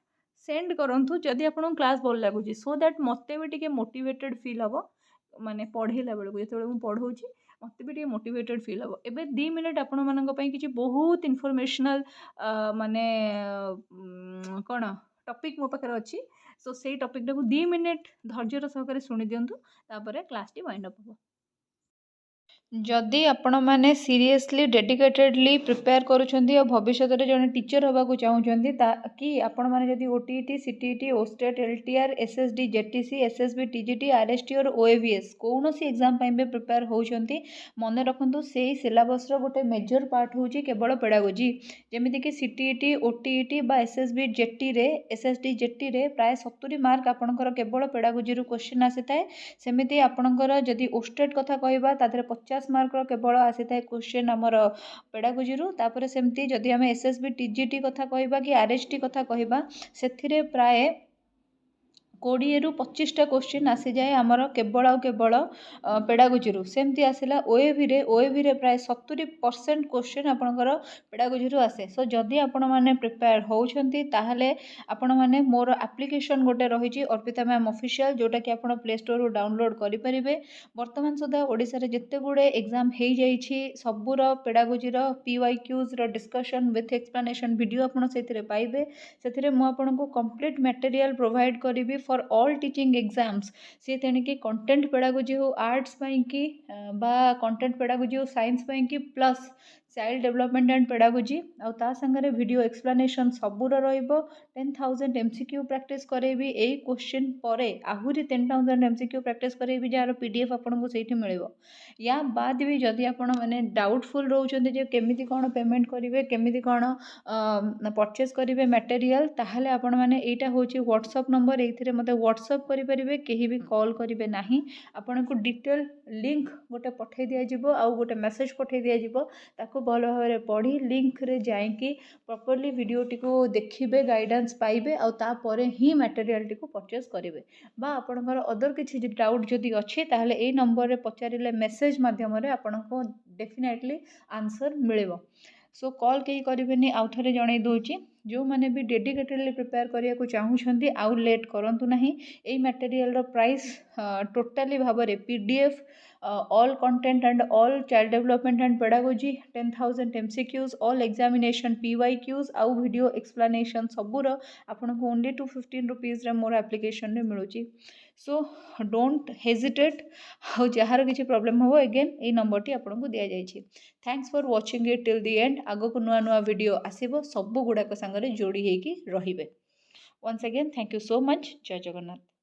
ସେଣ୍ଡ କରନ୍ତୁ ଯଦି ଆପଣଙ୍କୁ କ୍ଲାସ୍ ଭଲ ଲାଗୁଛି, ସୋ ଦ୍ୟାଟ୍ ମୋତେ ବି ଟିକେ ମୋଟିଭେଟେଡ୍ ଫିଲ୍ ହେବ। ମାନେ ପଢ଼େଇଲା ବେଳକୁ ଯେତେବେଳେ ମୁଁ ପଢ଼ଉଛି ମୋତେ ବି ଟିକେ ମୋଟିଭେଟେଡ୍ ଫିଲ୍ ହେବ। ଏବେ 2 ମିନିଟ୍ ଆପଣମାନଙ୍କ ପାଇଁ କିଛି ବହୁତ ଇନଫର୍ମେସନାଲ୍ ମାନେ କ'ଣ ଟପିକ୍ ମୋ ପାଖରେ ଅଛି। ସୋ ସେଇ ଟପିକ୍ଟାକୁ 2 ମିନିଟ୍ ଧୈର୍ଯ୍ୟର ସହକାରେ ଶୁଣି ଦିଅନ୍ତୁ, ତାପରେ କ୍ଲାସ୍ଟି ୱାଇଣ୍ଡ ଅପ୍ ହେବ। ଯଦି ଆପଣମାନେ ସିରିୟସଲି ଡେଡିକେଟେଡଲି ପ୍ରିପେୟାର କରୁଛନ୍ତି ଆଉ ଭବିଷ୍ୟତରେ ଜଣେ ଟିଚର ହେବାକୁ ଚାହୁଁଛନ୍ତି, କି ଆପଣମାନେ ଯଦି OTET, CTET, OSTET, LTR, SSD, JTC, SSB, TGT, RST or OAVS କୌଣସି ଏକ୍ଜାମ୍ ପାଇଁ ବି ପ୍ରିପେୟାର ହେଉଛନ୍ତି, ମନେ ରଖନ୍ତୁ ସେଇ ସିଲାବସ୍ର ଗୋଟେ ମେଜର ପାର୍ଟ ହେଉଛି କେବଳ ପେଡାଗୋଜି। ଯେମିତିକି CTET, OTET ବା SSB, JTରେ SSD, JTରେ ପ୍ରାୟ 70 ମାର୍କ ଆପଣଙ୍କର କେବଳ ପେଡାଗୋଜିରୁ କ୍ୱେଶ୍ଚିନ୍ ଆସିଥାଏ। ସେମିତି ଆପଣଙ୍କର ଯଦି OSTET କଥା କହିବା ତା ଦେହରେ 50 ମାର୍କର କେବଳ ଆସିଥାଏ କ୍ୱେଶ୍ଚିନ୍ ଆମର ପେଡାଗୋଜିରୁ। ତାପରେ ସେମିତି ଯଦି ଆମେ SSB, TGT କଥା କହିବା କି RST କଥା କହିବା ସେଥିରେ ପ୍ରାୟ 20ରୁ 25ଟା କ୍ୱେଶ୍ଚିନ୍ ଆସିଯାଏ ଆମର କେବଳ ଆଉ କେବଳ ପେଡାଗୋଜିରୁ। ସେମିତି ଆସିଲା OAVରେ ପ୍ରାୟ 70% କ୍ୱେଶ୍ଚିନ୍ ଆପଣଙ୍କର ପେଡାଗୋଜିରୁ ଆସେ। ସୋ ଯଦି ଆପଣମାନେ ପ୍ରିପେୟାର ହେଉଛନ୍ତି ତାହେଲେ ଆପଣମାନେ ମୋର ଆପ୍ଲିକେସନ୍ ଗୋଟେ ରହିଛି ଅର୍ପିତା ମ୍ୟାମ୍ ଅଫିସିଆଲ୍, ଯେଉଁଟାକି ଆପଣ ପ୍ଲେ ଷ୍ଟୋରରୁ ଡାଉନଲୋଡ଼୍ କରିପାରିବେ। ବର୍ତ୍ତମାନ ସୁଦ୍ଧା ଓଡ଼ିଶାରେ ଯେତେ ଗୁଡ଼େ ଏକ୍ଜାମ୍ ହେଇଯାଇଛି ସବୁର ପେଡାଗୋଜିର PYQsର ଡିସ୍କସନ୍ ୱିଥ୍ ଏକ୍ସପ୍ଲାନେସନ୍ ଭିଡ଼ିଓ ଆପଣ ସେଥିରେ ପାଇବେ। ସେଥିରେ ମୁଁ ଆପଣଙ୍କୁ କମ୍ପ୍ଲିଟ୍ ମ୍ୟାଟେରିଆଲ୍ ପ୍ରୋଭାଇଡ଼ କରିବି ଫର୍ ଅଲ୍ ଟିଚିଂ ଏକ୍ଜାମ୍ସ। ସିଏ ତେଣିକି କଣ୍ଟେଣ୍ଟ ପେଡାଗୋଜି ହେଉ ଆର୍ଟ୍ସ ପାଇଁକି ବା କଣ୍ଟେଣ୍ଟ ପେଡାଗୋଜି ହେଉ ସାଇନ୍ସ ପାଇଁକି, plus child development and pedagogy, ଆଉ ତା ସାଙ୍ଗରେ ଭିଡ଼ିଓ ଏକ୍ସପ୍ଲାନେସନ୍ ସବୁର ରହିବ। 10,000 MCQ ପ୍ରାକ୍ଟିସ୍ କରେଇବି ଏଇ କ୍ୱେଶ୍ଚିନ୍ ପରେ, ଆହୁରି 10,000 MCQ ପ୍ରାକ୍ଟିସ୍ କରେଇବି ଯାହାର PDF ଆପଣଙ୍କୁ ସେଇଠି ମିଳିବ। ୟା ବାଦ୍ ବି ଯଦି ଆପଣମାନେ ଡାଉଟଫୁଲ୍ ରହୁଛନ୍ତି ଯେ କେମିତି କ'ଣ ପେମେଣ୍ଟ କରିବେ, କେମିତି କ'ଣ ପରଚେସ୍ କରିବେ ମ୍ୟାଟେରିଆଲ୍, ତାହେଲେ ଆପଣମାନେ ଏଇଟା ହେଉଛି ହ୍ୱାଟ୍ସଆପ୍ ନମ୍ବର, ଏଇଥିରେ ମୋତେ ହ୍ୱାଟ୍ସଆପ୍ କରିପାରିବେ, କେହି ବି କଲ୍ କରିବେ ନାହିଁ। ଆପଣଙ୍କୁ ଡିଟେଲ୍ ଲିଙ୍କ୍ ଗୋଟେ ପଠାଇ ଦିଆଯିବ ଆଉ ଗୋଟେ ମେସେଜ୍ ପଠାଇ ଦିଆଯିବ, ତାକୁ ଭଲ ଭାବରେ ପଢ଼ି ଲିଙ୍କ୍ରେ ଯାଇକି ପ୍ରପରଲି ଭିଡ଼ିଓଟିକୁ ଦେଖିବେ, ଗାଇଡ଼ାନ୍ସ ପାଇବେ ଆଉ ତାପରେ ହିଁ ମ୍ୟାଟେରିଆଲ୍ଟିକୁ ପରଚେସ୍ କରିବେ। ବା ଆପଣଙ୍କର ଅଦର କିଛି ଡାଉଟ୍ ଯଦି ଅଛି ତାହେଲେ ଏଇ ନମ୍ବରରେ ପଚାରିଲେ ମେସେଜ୍ ମାଧ୍ୟମରେ ଆପଣଙ୍କୁ ଡେଫିନେଟଲି ଆନ୍ସର୍ ମିଳିବ। ସୋ କଲ୍ କେହି କରିବେନି, ଆଉ ଥରେ ଜଣାଇ ଦେଉଛି। ଯେଉଁମାନେ ବି ଡେଡିକେଟେଡ଼ଲି ପ୍ରିପେୟାର କରିବାକୁ ଚାହୁଁଛନ୍ତି ଆଉ ଲେଟ୍ କରନ୍ତୁ ନାହିଁ। ଏଇ ମ୍ୟାଟେରିଆଲ୍ର ପ୍ରାଇସ୍ ଟୋଟାଲି ଭାବରେ PDF all content and all child development and pedagogy 10,000 MCQs all examination PYQs ଆଉ ଭିଡ଼ିଓ ଏକ୍ସପ୍ଲାନେସନ୍ ସବୁର ଆପଣଙ୍କୁ ଓନ୍ଲି 215 ରୁପିଜ୍ରେ ମୋର ଆପ୍ଲିକେସନ୍ରେ ମିଳୁଛି। So don't hesitate. ଆଉ ଯାହାର କିଛି ପ୍ରୋବ୍ଲେମ୍ ହେବ ଏଗେନ୍ ଏଇ ନମ୍ବରଟି ଆପଣଙ୍କୁ ଦିଆଯାଇଛି। Thanks for watching it till the end. ଆଗକୁ ନୂଆ ନୂଆ ଭିଡ଼ିଓ ଆସିବ, ସବୁ ଗୁଡ଼ାକ ସାଙ୍ଗରେ ଯୋଡ଼ି ହେଇକି ରହିବେ। Once again thank you so much. ଜୟ ଜଗନ୍ନାଥ।